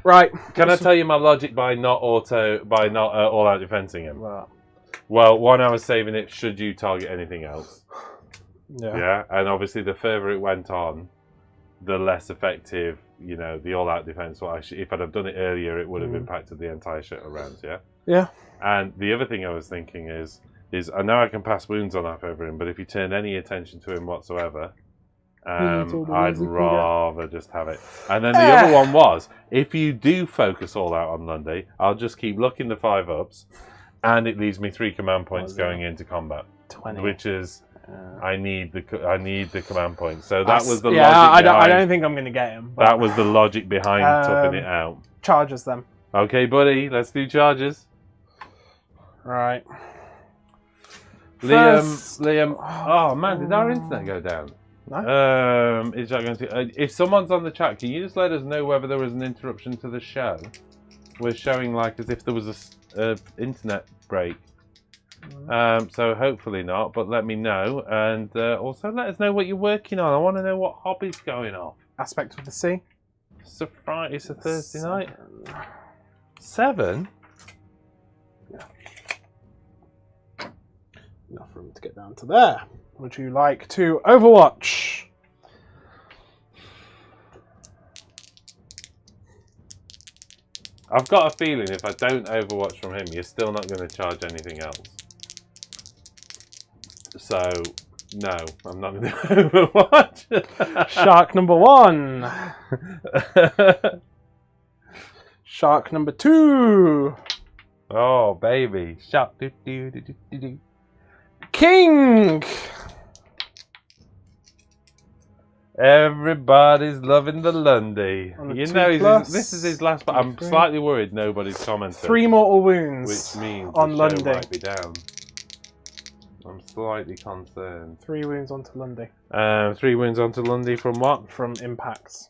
Speaker 2: Right.
Speaker 1: Can I tell you my logic by not all out defensing him?
Speaker 2: Well,
Speaker 1: Well, 1, I was saving it should you target anything else.
Speaker 2: yeah.
Speaker 1: Yeah, and obviously the further it went on, the less effective, you know, the all-out defense. If I'd have done it earlier, it would have impacted the entire shit rounds. Yeah.
Speaker 2: Yeah.
Speaker 1: And the other thing I was thinking is I know I can pass wounds on off over him, but if you turn any attention to him whatsoever, I'd rather just have it. And then the other one was, if you do focus all out on Lundy, I'll just keep looking the 5 ups, and it leaves me 3 command points going into combat,
Speaker 2: 20.
Speaker 1: which is. I need the command points. So that was the
Speaker 2: yeah,
Speaker 1: logic.
Speaker 2: I don't think I'm going to get him.
Speaker 1: That was the logic behind toughing it out.
Speaker 2: Charges them.
Speaker 1: Okay, buddy, let's do charges.
Speaker 2: Right.
Speaker 1: Liam. Oh man, did our internet go down?
Speaker 2: No.
Speaker 1: Is that going to? If someone's on the chat, can you just let us know whether there was an interruption to the show? We're showing like as if there was a internet break. So hopefully not, but let me know, and also let us know what you're working on. I want to know what hobby's going off.
Speaker 2: Aspect of the Sea.
Speaker 1: It's a Friday, it's a Thursday night. 7?
Speaker 2: Yeah. Enough room to get down to there. Would you like to Overwatch?
Speaker 1: I've got a feeling if I don't Overwatch from him, you're still not going to charge anything else. So, no, I'm not going to Overwatch.
Speaker 2: Shark number 1. Shark number 2.
Speaker 1: Oh, baby. Shark.
Speaker 2: King.
Speaker 1: Everybody's loving the Lundy.
Speaker 2: On a
Speaker 1: You
Speaker 2: 2
Speaker 1: know,
Speaker 2: plus,
Speaker 1: this is his last. But I'm
Speaker 2: 3.
Speaker 1: slightly worried nobody's commented.
Speaker 2: 3 mortal wounds.
Speaker 1: Which means
Speaker 2: on
Speaker 1: the show
Speaker 2: Lundy.
Speaker 1: might be down. I'm slightly concerned.
Speaker 2: 3 wounds onto Lundy.
Speaker 1: 3 wounds onto Lundy from what?
Speaker 2: From impacts.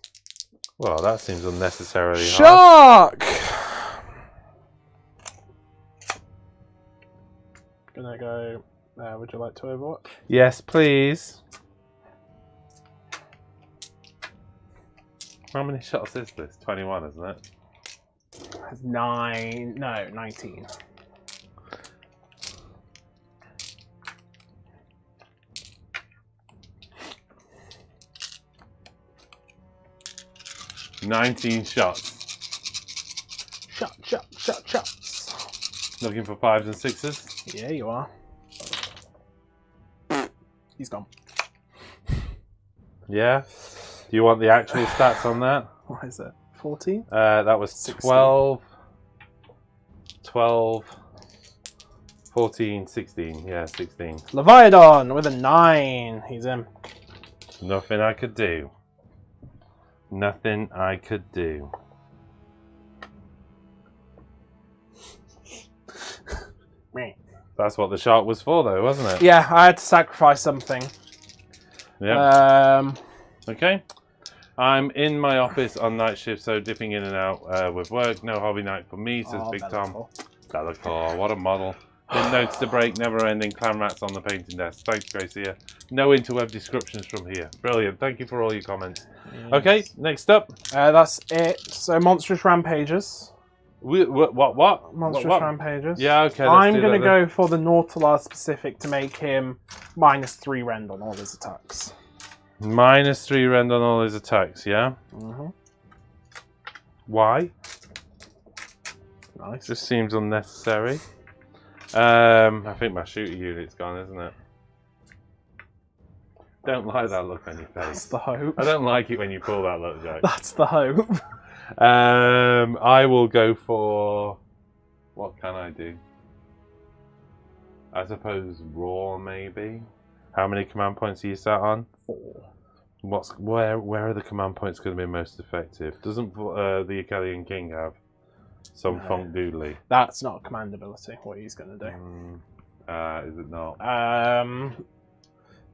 Speaker 1: Well, that seems unnecessarily hard.
Speaker 2: Shark! Gonna go. Would you like to overwatch?
Speaker 1: Yes, please. How many shots is this? 21, isn't it?
Speaker 2: It's 9. No, 19.
Speaker 1: $19 shots.
Speaker 2: Shots.
Speaker 1: Looking for 5s and 6s.
Speaker 2: Yeah, you are. He's gone.
Speaker 1: Yeah. Do you want the actual stats on that?
Speaker 2: What is it? 14?
Speaker 1: That was 12, 14, 16. Yeah, 16.
Speaker 2: Leviathan with a 9. He's in.
Speaker 1: Nothing I could do. Nothing I could do. That's what the shark was for, though, wasn't it?
Speaker 2: Yeah, I had to sacrifice something.
Speaker 1: Yeah. Okay. I'm in my office on night shift, so dipping in and out with work. No hobby night for me, says Big Tom. Bellacore, what a model. Didn't notice the break, never ending clan rats on the painting desk. Thanks, Gracia. No interweb descriptions from here. Brilliant. Thank you for all your comments. Yes. Okay, next up.
Speaker 2: That's it. So, monstrous rampages.
Speaker 1: What?
Speaker 2: Monstrous rampages.
Speaker 1: Yeah, okay.
Speaker 2: I'm going to go for the Nautilar specific to make him -3 rend on all his attacks.
Speaker 1: -3 rend on all his attacks, yeah?
Speaker 2: Mm-hmm.
Speaker 1: Why?
Speaker 2: Nice.
Speaker 1: Just seems unnecessary. I think my shooter unit's gone, isn't it? Don't like that look on your face.
Speaker 2: That's the hope.
Speaker 1: I don't like it when you pull that look, Jack.
Speaker 2: That's the hope.
Speaker 1: I will go for... What can I do? I suppose raw, maybe? How many command points are you sat on?
Speaker 2: 4.
Speaker 1: Where are the command points going to be most effective? Doesn't the Italian King have some funk doodly?
Speaker 2: That's not a command ability, what he's going to do.
Speaker 1: Is it not?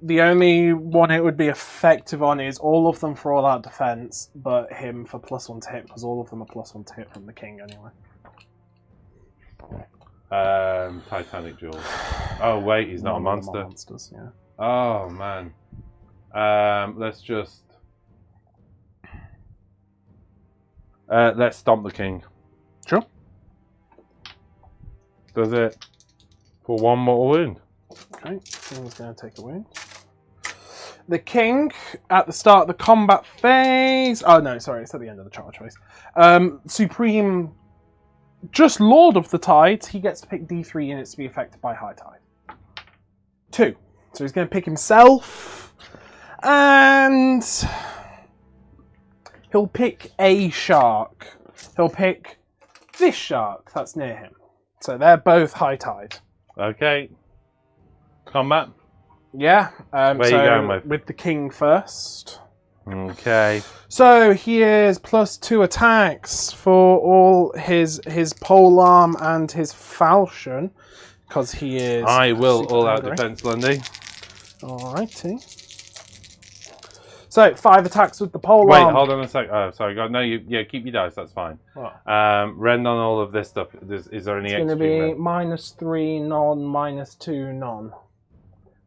Speaker 2: The only one it would be effective on is all of them for all out defense, but him for +1 to hit, because all of them are +1 to hit from the King anyway.
Speaker 1: Titanic Jewel. Oh wait, he's not a monster.
Speaker 2: Monsters, yeah.
Speaker 1: Oh man. Let's just let's stomp the King.
Speaker 2: Sure.
Speaker 1: Does it for 1 mortal wound?
Speaker 2: Okay, King's going to take a wound. The King, at the start of the combat phase... Oh, no, sorry, it's at the end of the charge phase. Supreme, just Lord of the Tides, he gets to pick D3 units to be affected by High Tide. 2. So he's going to pick himself, and he'll pick a shark. He'll pick this shark that's near him. So they're both High Tide. Okay.
Speaker 1: Combat?
Speaker 2: Yeah.
Speaker 1: Where are you going with?
Speaker 2: With the King first.
Speaker 1: Okay.
Speaker 2: So he is +2 attacks for all his polearm and his falchion, because he is.
Speaker 1: I will all-out defense, Lundy.
Speaker 2: Alrighty. So 5 attacks with the polearm.
Speaker 1: Wait, hold on a sec. Oh, sorry, God. No, keep your dice. That's fine.
Speaker 2: What?
Speaker 1: Rend on all of this stuff. Is there any? It's
Speaker 2: going to be -3 non, -2 non.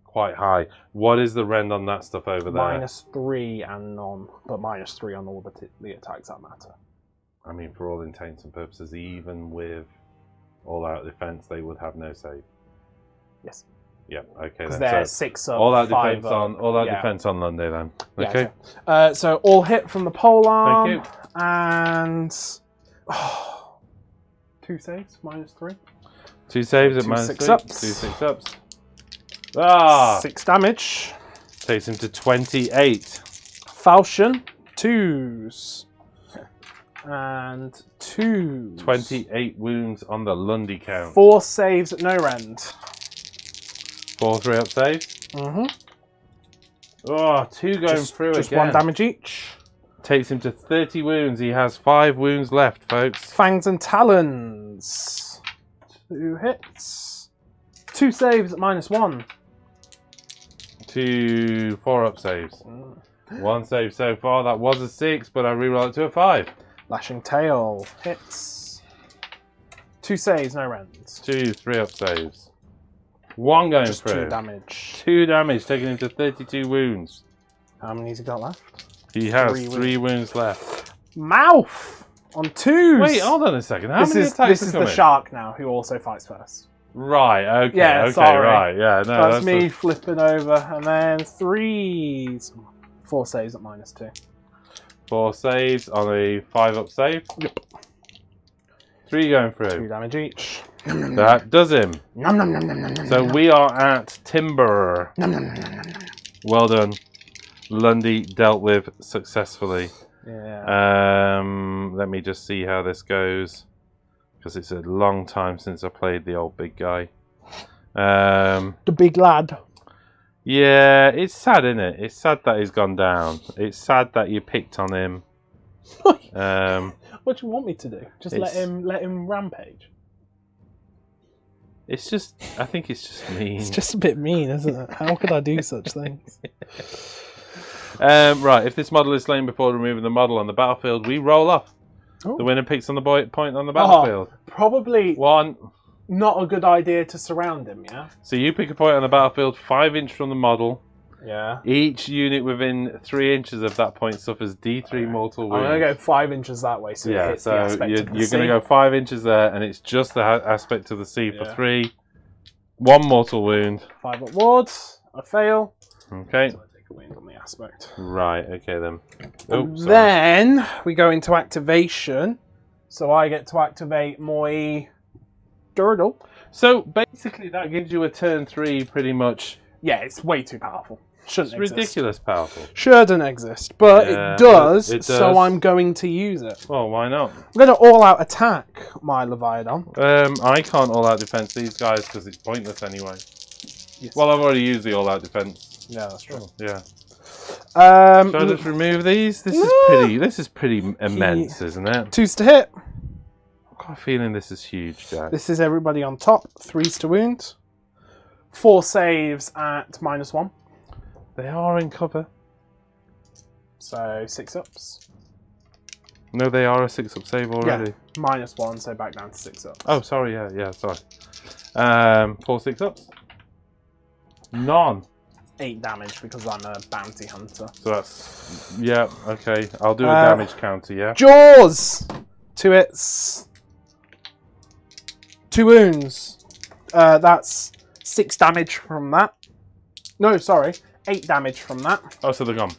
Speaker 1: Quite high. What is the rend on that stuff over there?
Speaker 2: -3 and non, but -3 on all the attacks that matter.
Speaker 1: I mean, for all intents and purposes, even with all-out defense, they would have no save.
Speaker 2: Yes.
Speaker 1: Yeah. Okay.
Speaker 2: Because
Speaker 1: then.
Speaker 2: they're
Speaker 1: So
Speaker 2: 6 up,
Speaker 1: all-out
Speaker 2: 5
Speaker 1: defense
Speaker 2: up.
Speaker 1: on all-out defense on Monday then. Okay.
Speaker 2: Yeah, so all hit from the polearm.
Speaker 1: Thank you.
Speaker 2: And 2 saves, -3.
Speaker 1: 2 saves at
Speaker 2: 2
Speaker 1: -3.
Speaker 2: 6-ups.
Speaker 1: 2 6-ups. Ah!
Speaker 2: 6 damage.
Speaker 1: Takes him to 28.
Speaker 2: Falchion, 2s. And 2s.
Speaker 1: 28 wounds on the Lundy count.
Speaker 2: 4 saves at no rend.
Speaker 1: 4 3-up saves. Oh, 2 going through
Speaker 2: just
Speaker 1: again.
Speaker 2: 1 damage each.
Speaker 1: Takes him to 30 wounds. He has 5 wounds left, folks.
Speaker 2: Fangs and Talons. 2 hits. 2 saves at -1.
Speaker 1: 2 4-up saves. 1 save so far. That was a 6, but I reroll it to a 5.
Speaker 2: Lashing Tail. Hits. 2 saves, no rends.
Speaker 1: 2 3-up saves. 1 going
Speaker 2: Just
Speaker 1: through.
Speaker 2: 2 damage.
Speaker 1: 2 damage, taking him to 32 wounds.
Speaker 2: How many has he got left?
Speaker 1: He has
Speaker 2: 3
Speaker 1: 3 wounds left.
Speaker 2: Mouth! On 2s!
Speaker 1: Wait, hold on a second. How many attacks
Speaker 2: This
Speaker 1: are
Speaker 2: is the
Speaker 1: coming?
Speaker 2: shark now, who also fights first.
Speaker 1: Right, okay,
Speaker 2: Yeah,
Speaker 1: okay,
Speaker 2: sorry.
Speaker 1: right. Yeah, no,
Speaker 2: That's me flipping over, and then 3s. 4 saves at -2.
Speaker 1: 4 saves on a 5-up save.
Speaker 2: Yep.
Speaker 1: 3 going
Speaker 2: 2
Speaker 1: through.
Speaker 2: damage each.
Speaker 1: That does him.
Speaker 2: Nom, nom, nom, nom, nom, nom,
Speaker 1: So
Speaker 2: nom.
Speaker 1: we are at Timber.
Speaker 2: Nom, nom, nom, nom, nom, nom.
Speaker 1: Well done. Lundy dealt with successfully.
Speaker 2: Yeah.
Speaker 1: Let me just see how this goes, because it's a long time since I played the old big guy.
Speaker 2: The big lad.
Speaker 1: Yeah, it's sad, isn't it? It's sad that he's gone down. It's sad that you picked on him.
Speaker 2: What do you want me to do? Just let him rampage?
Speaker 1: It's just, I think it's just mean.
Speaker 2: It's just a bit mean, isn't it? How could I do such things?
Speaker 1: Right, if this model is slain before removing the model on the battlefield, we roll off.
Speaker 2: Ooh.
Speaker 1: The winner picks on the point on the battlefield.
Speaker 2: Probably
Speaker 1: 1.
Speaker 2: not a good idea to surround him, yeah?
Speaker 1: So you pick a point on the battlefield 5 inches from the model.
Speaker 2: Yeah.
Speaker 1: Each unit within 3 inches of that point suffers D3 mortal wounds.
Speaker 2: I'm going to go 5 inches that way, so it hits the aspect
Speaker 1: you're
Speaker 2: of the
Speaker 1: going
Speaker 2: sea.
Speaker 1: to go 5 inches there, and it's just the aspect of the sea for
Speaker 2: Yeah.
Speaker 1: 3. 1 mortal wound.
Speaker 2: 5 up wards. I fail.
Speaker 1: Okay.
Speaker 2: So I take a wound on the aspect.
Speaker 1: Right, okay then.
Speaker 2: And
Speaker 1: sorry.
Speaker 2: then we go into activation. So I get to activate my Dirtle.
Speaker 1: So basically that gives you a turn 3 pretty much.
Speaker 2: Yeah, it's way too powerful. Shouldn't
Speaker 1: It's
Speaker 2: exist.
Speaker 1: ridiculous powerful.
Speaker 2: Shouldn't exist, but
Speaker 1: Yeah,
Speaker 2: it does,
Speaker 1: it
Speaker 2: so
Speaker 1: does.
Speaker 2: I'm going to use it.
Speaker 1: Well, why not?
Speaker 2: I'm going to all-out attack my Leviathan.
Speaker 1: I can't all-out defense these guys because it's pointless anyway.
Speaker 2: Yes.
Speaker 1: Well, I've already used the all-out defense.
Speaker 2: Yeah, that's true.
Speaker 1: Yeah. Should I just remove these? This is pretty immense, isn't it?
Speaker 2: 2s to hit.
Speaker 1: I've got a feeling this is huge, Jack.
Speaker 2: This is everybody on top. 3s to wound. 4 saves at -1.
Speaker 1: They are in cover.
Speaker 2: So 6 ups.
Speaker 1: No, they are a 6-up save already.
Speaker 2: Yeah, -1, so back down to 6 ups.
Speaker 1: Oh, sorry, yeah, sorry. 4 6-ups. None.
Speaker 2: 8 damage because I'm a bounty hunter.
Speaker 1: So that's, yeah, okay. I'll do a damage counter, yeah?
Speaker 2: Jaws! 2 hits. 2 wounds. That's 6 damage from that. No, sorry. 8 damage from that.
Speaker 1: Oh, so they're gone.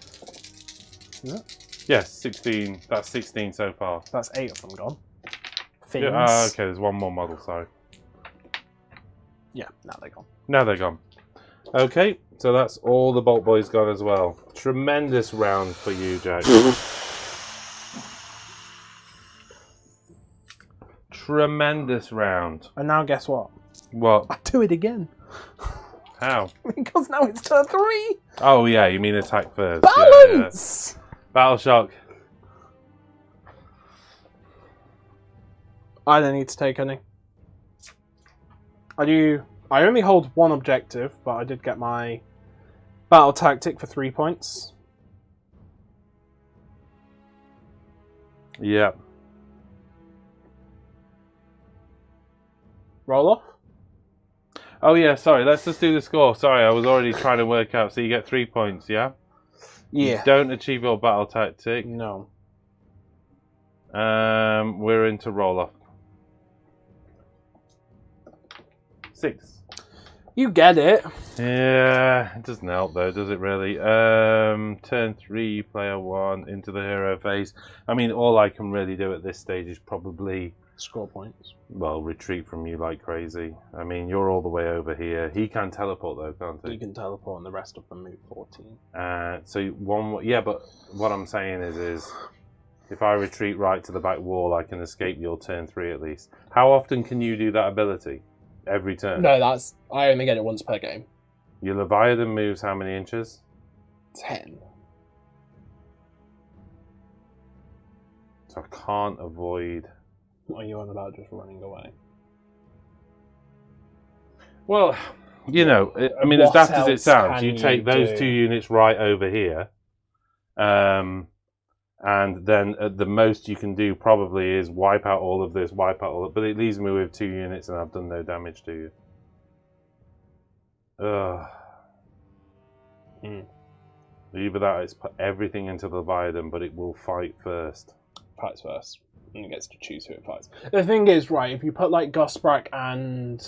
Speaker 2: Is it?
Speaker 1: Yes, 16. That's 16 so far.
Speaker 2: That's 8 of them gone. Fins.
Speaker 1: Yeah, okay, there's one more model, sorry.
Speaker 2: Yeah, now they're gone.
Speaker 1: Now they're gone. Okay, so that's all the Bolt Boys gone as well. Tremendous round for you, Jack. Tremendous round.
Speaker 2: And now guess what?
Speaker 1: What?
Speaker 2: I do it again.
Speaker 1: How?
Speaker 2: Because now it's turn 3.
Speaker 1: Oh, yeah, you mean attack first.
Speaker 2: Balance!
Speaker 1: Yeah. Battle Shock.
Speaker 2: I don't need to take any. I only hold 1 objective, but I did get my battle tactic for 3 points.
Speaker 1: Yeah.
Speaker 2: Roll off.
Speaker 1: Oh, yeah, sorry, let's just do the score. Sorry, I was already trying to work out. So you get 3 points, yeah?
Speaker 2: Yeah.
Speaker 1: You don't achieve your battle tactic.
Speaker 2: No.
Speaker 1: We're into roll off. 6.
Speaker 2: You get it.
Speaker 1: Yeah, it doesn't help though, does it really? Turn 3, player 1, into the hero phase. I mean, all I can really do at this stage is probably,
Speaker 2: Score points.
Speaker 1: well, retreat from you like crazy. I mean, you're all the way over here. He can teleport though, can't
Speaker 2: You
Speaker 1: he?
Speaker 2: can teleport and the rest of them move 14.
Speaker 1: So one, yeah, but what I'm saying is if I retreat right to the back wall, I can escape your turn 3 at least. How often can you do that ability? Every turn?
Speaker 2: No, I only get it once per game.
Speaker 1: Your Leviathan moves how many inches?
Speaker 2: 10.
Speaker 1: So I can't avoid...
Speaker 2: What are you on about just running away?
Speaker 1: Well, you know, I mean, as
Speaker 2: What
Speaker 1: daft as it
Speaker 2: else
Speaker 1: sounds,
Speaker 2: can
Speaker 1: you take
Speaker 2: you
Speaker 1: those
Speaker 2: do?
Speaker 1: 2 units right over here. And then at the most you can do probably is wipe out all of this, wipe out all of... But it leaves me with 2 units and I've done no damage to you. Ugh. Either that, it's put everything into the Leviathan, but it will fight first.
Speaker 2: Fights first. And it gets to choose who it fights. The thing is, right, if you put like Gobsprakk and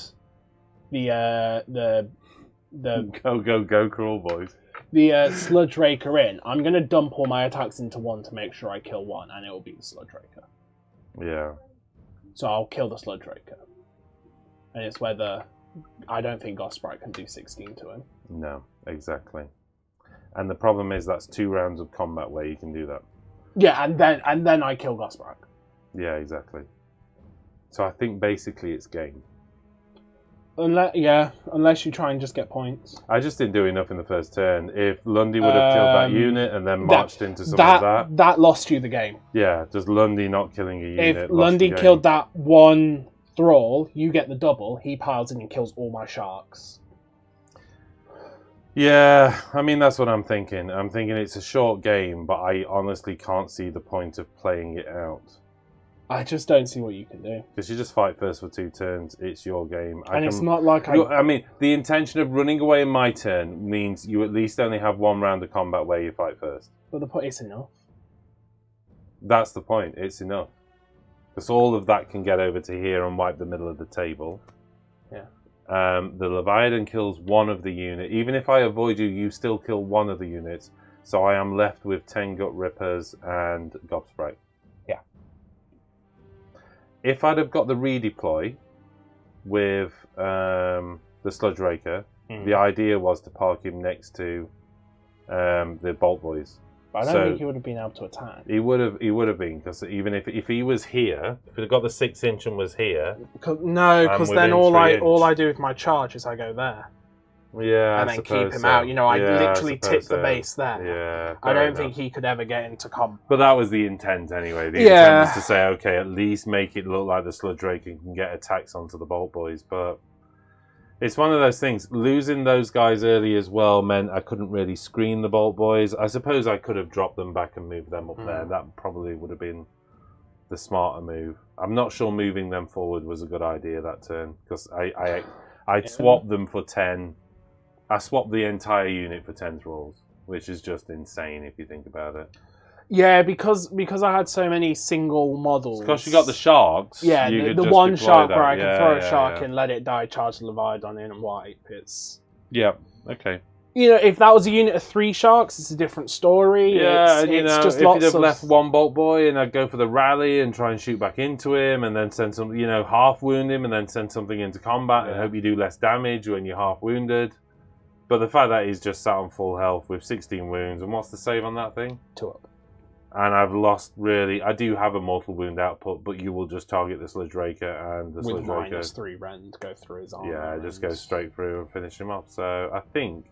Speaker 2: the
Speaker 1: Go, Kruleboyz.
Speaker 2: the Sludgeraker in, I'm going to dump all my attacks into one to make sure I kill one, and it will be the Sludgeraker.
Speaker 1: Yeah.
Speaker 2: So I'll kill the Sludgeraker. And it's whether... I don't think Gobsprakk can do 16 to him.
Speaker 1: No, exactly. And the problem is that's 2 rounds of combat where you can do that.
Speaker 2: Yeah, and then I kill Gobsprakk.
Speaker 1: Yeah, exactly. So I think basically it's game.
Speaker 2: Unless you try and just get points.
Speaker 1: I just didn't do enough in the first turn. If Lundy would have killed that unit and then marched into some of that...
Speaker 2: That lost you the game.
Speaker 1: Yeah, just Lundy not killing a unit.
Speaker 2: If Lundy killed that one Thrall, you get the double, he piles in and kills all my sharks.
Speaker 1: Yeah, I mean, that's what I'm thinking. I'm thinking it's a short game, but I honestly can't see the point of playing it out.
Speaker 2: I just don't see what you can do.
Speaker 1: Because you just fight first for 2 turns, it's your game.
Speaker 2: It's not like
Speaker 1: I mean, the intention of running away in my turn means you at least only have 1 round of combat where you fight first.
Speaker 2: But the point is enough.
Speaker 1: That's the point, it's enough. Because all of that can get over to here and wipe the middle of the table.
Speaker 2: Yeah.
Speaker 1: The Leviathan kills 1 of the unit. Even if I avoid you, you still kill 1 of the units. So I am left with 10 Gutrippaz and Gobsprakk.
Speaker 2: Yeah.
Speaker 1: If I'd have got the redeploy with the Sludgeraker, the idea was to park him next to the Bolt Boys.
Speaker 2: But I don't think he would have been able to attack.
Speaker 1: He would have been, because even if he was here, if he'd got the 6-inch and was here...
Speaker 2: No, because then all I do with my charge is I go there.
Speaker 1: Yeah,
Speaker 2: and then keep him out. You know, I literally tip the base there.
Speaker 1: Yeah,
Speaker 2: I don't think he could ever get into combat.
Speaker 1: But that was the intent anyway. The intent was to say, okay, at least make it look like the Sludgeraker can get attacks onto the Bolt Boys, but... It's one of those things. Losing those guys early as well meant I couldn't really screen the Bolt Boys. I suppose I could have dropped them back and moved them up there. That probably would have been the smarter move. I'm not sure moving them forward was a good idea that turn, because I swapped them for 10. I swapped the entire unit for 10 Thralls, which is just insane if you think about it.
Speaker 2: Yeah, because I had so many single models.
Speaker 1: Because you got the sharks.
Speaker 2: Yeah, the one shark where I can throw a shark in, let it die, charge the Leviathan in and wipe. It's...
Speaker 1: Yeah, okay.
Speaker 2: You know, if that was a unit of 3 sharks, it's a different story.
Speaker 1: Yeah,
Speaker 2: it's just
Speaker 1: if
Speaker 2: lots
Speaker 1: you'd have
Speaker 2: of...
Speaker 1: left 1 Bolt Boy and I'd go for the rally and try and shoot back into him and then send some, half wound him and then send something into combat and hope you do less damage when you're half wounded. But the fact that he's just sat on full health with 16 wounds, and what's the save on that thing?
Speaker 2: 2 up.
Speaker 1: And I've lost, really... I do have a mortal wound output, but you will just target the Sludgeraker and the Sludgeraker...
Speaker 2: With -3 rend, go through his armor.
Speaker 1: Yeah, just go straight through and finish him off. So I think,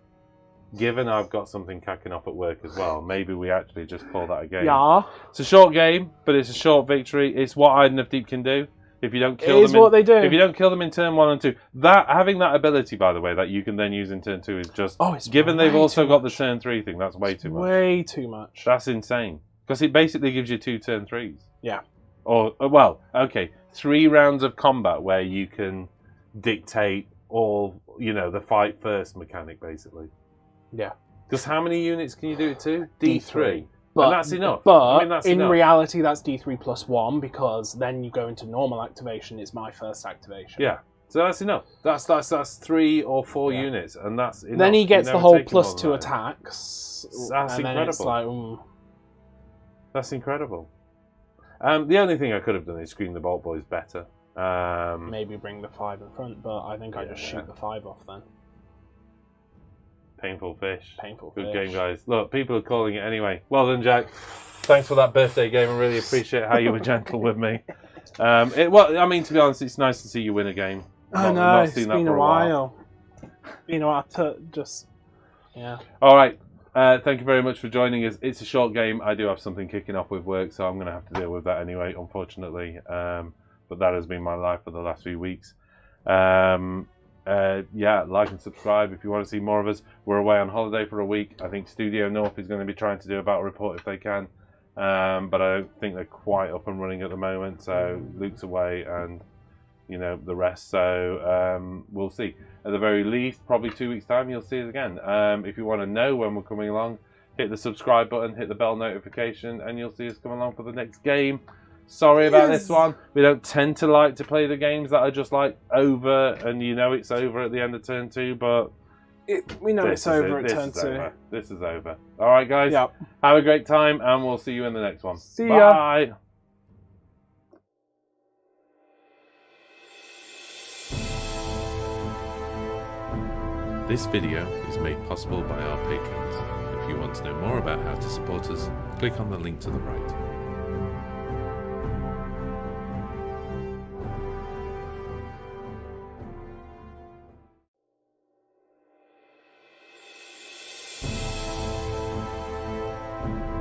Speaker 1: given I've got something kicking off at work as well, maybe we actually just call that a game.
Speaker 2: Yeah.
Speaker 1: It's a short game, but it's a short victory. It's what Idoneth Deepkin do. If you don't kill them,
Speaker 2: what they do.
Speaker 1: If you don't kill them in turn 1 and 2, having that ability, by the way, that you can then use in turn 2 is just...
Speaker 2: it's
Speaker 1: given they've also got the turn 3 thing, that's way too much.
Speaker 2: Way too much.
Speaker 1: That's insane. Because it basically gives you 2 turn 3s.
Speaker 2: Yeah.
Speaker 1: Or, well, okay, 3 rounds of combat where you can dictate all, the fight first mechanic, basically.
Speaker 2: Yeah.
Speaker 1: Because how many units can you do it to? D3.
Speaker 2: But,
Speaker 1: and that's enough.
Speaker 2: But
Speaker 1: that's
Speaker 2: in
Speaker 1: enough.
Speaker 2: reality, that's D3 plus 1, because then you go into normal activation. It's my first activation.
Speaker 1: Yeah. So that's enough. That's 3 or 4 units, and that's enough.
Speaker 2: Then he gets the whole +2 attacks.
Speaker 1: That's
Speaker 2: and
Speaker 1: incredible.
Speaker 2: Then it's like,
Speaker 1: That's incredible. The only thing I could have done is screen the Bolt Boys better.
Speaker 2: Maybe bring the 5 in front, but I think I just shoot the 5 off then.
Speaker 1: Painful fish.
Speaker 2: Painful
Speaker 1: Good
Speaker 2: fish.
Speaker 1: game, guys. Look, people are calling it anyway. Well done, Jack. Thanks for that birthday game. I really appreciate how you were gentle with me. Well, I mean, to be honest, it's nice to see you win a game.
Speaker 2: I know, it's been a while. You know, yeah.
Speaker 1: All right. Thank you very much for joining us. It's a short game. I do have something kicking off with work, so I'm going to have to deal with that anyway, unfortunately. But that has been my life for the last few weeks. Yeah, like and subscribe if you want to see more of us. We're away on holiday for a week. I think Studio North is going to be trying to do a battle report if they can. But I don't think they're quite up and running at the moment. So Luke's away and, you know, the rest. So we'll see. At the very least, probably 2 weeks' time, you'll see us again. If you want to know when we're coming along, hit the subscribe button, hit the bell notification, and you'll see us come along for the next game. Sorry about this one. We don't tend to like to play the games that are just like over, and you know it's over at the end of turn 2, but
Speaker 2: we know it's over at turn 2.
Speaker 1: This is over. All right, guys.
Speaker 2: Yep.
Speaker 1: Have a great time, and we'll see you in the next one.
Speaker 2: See ya.
Speaker 1: Bye. This video is made possible by our patrons. If you want to know more about how to support us, click on the link to the right.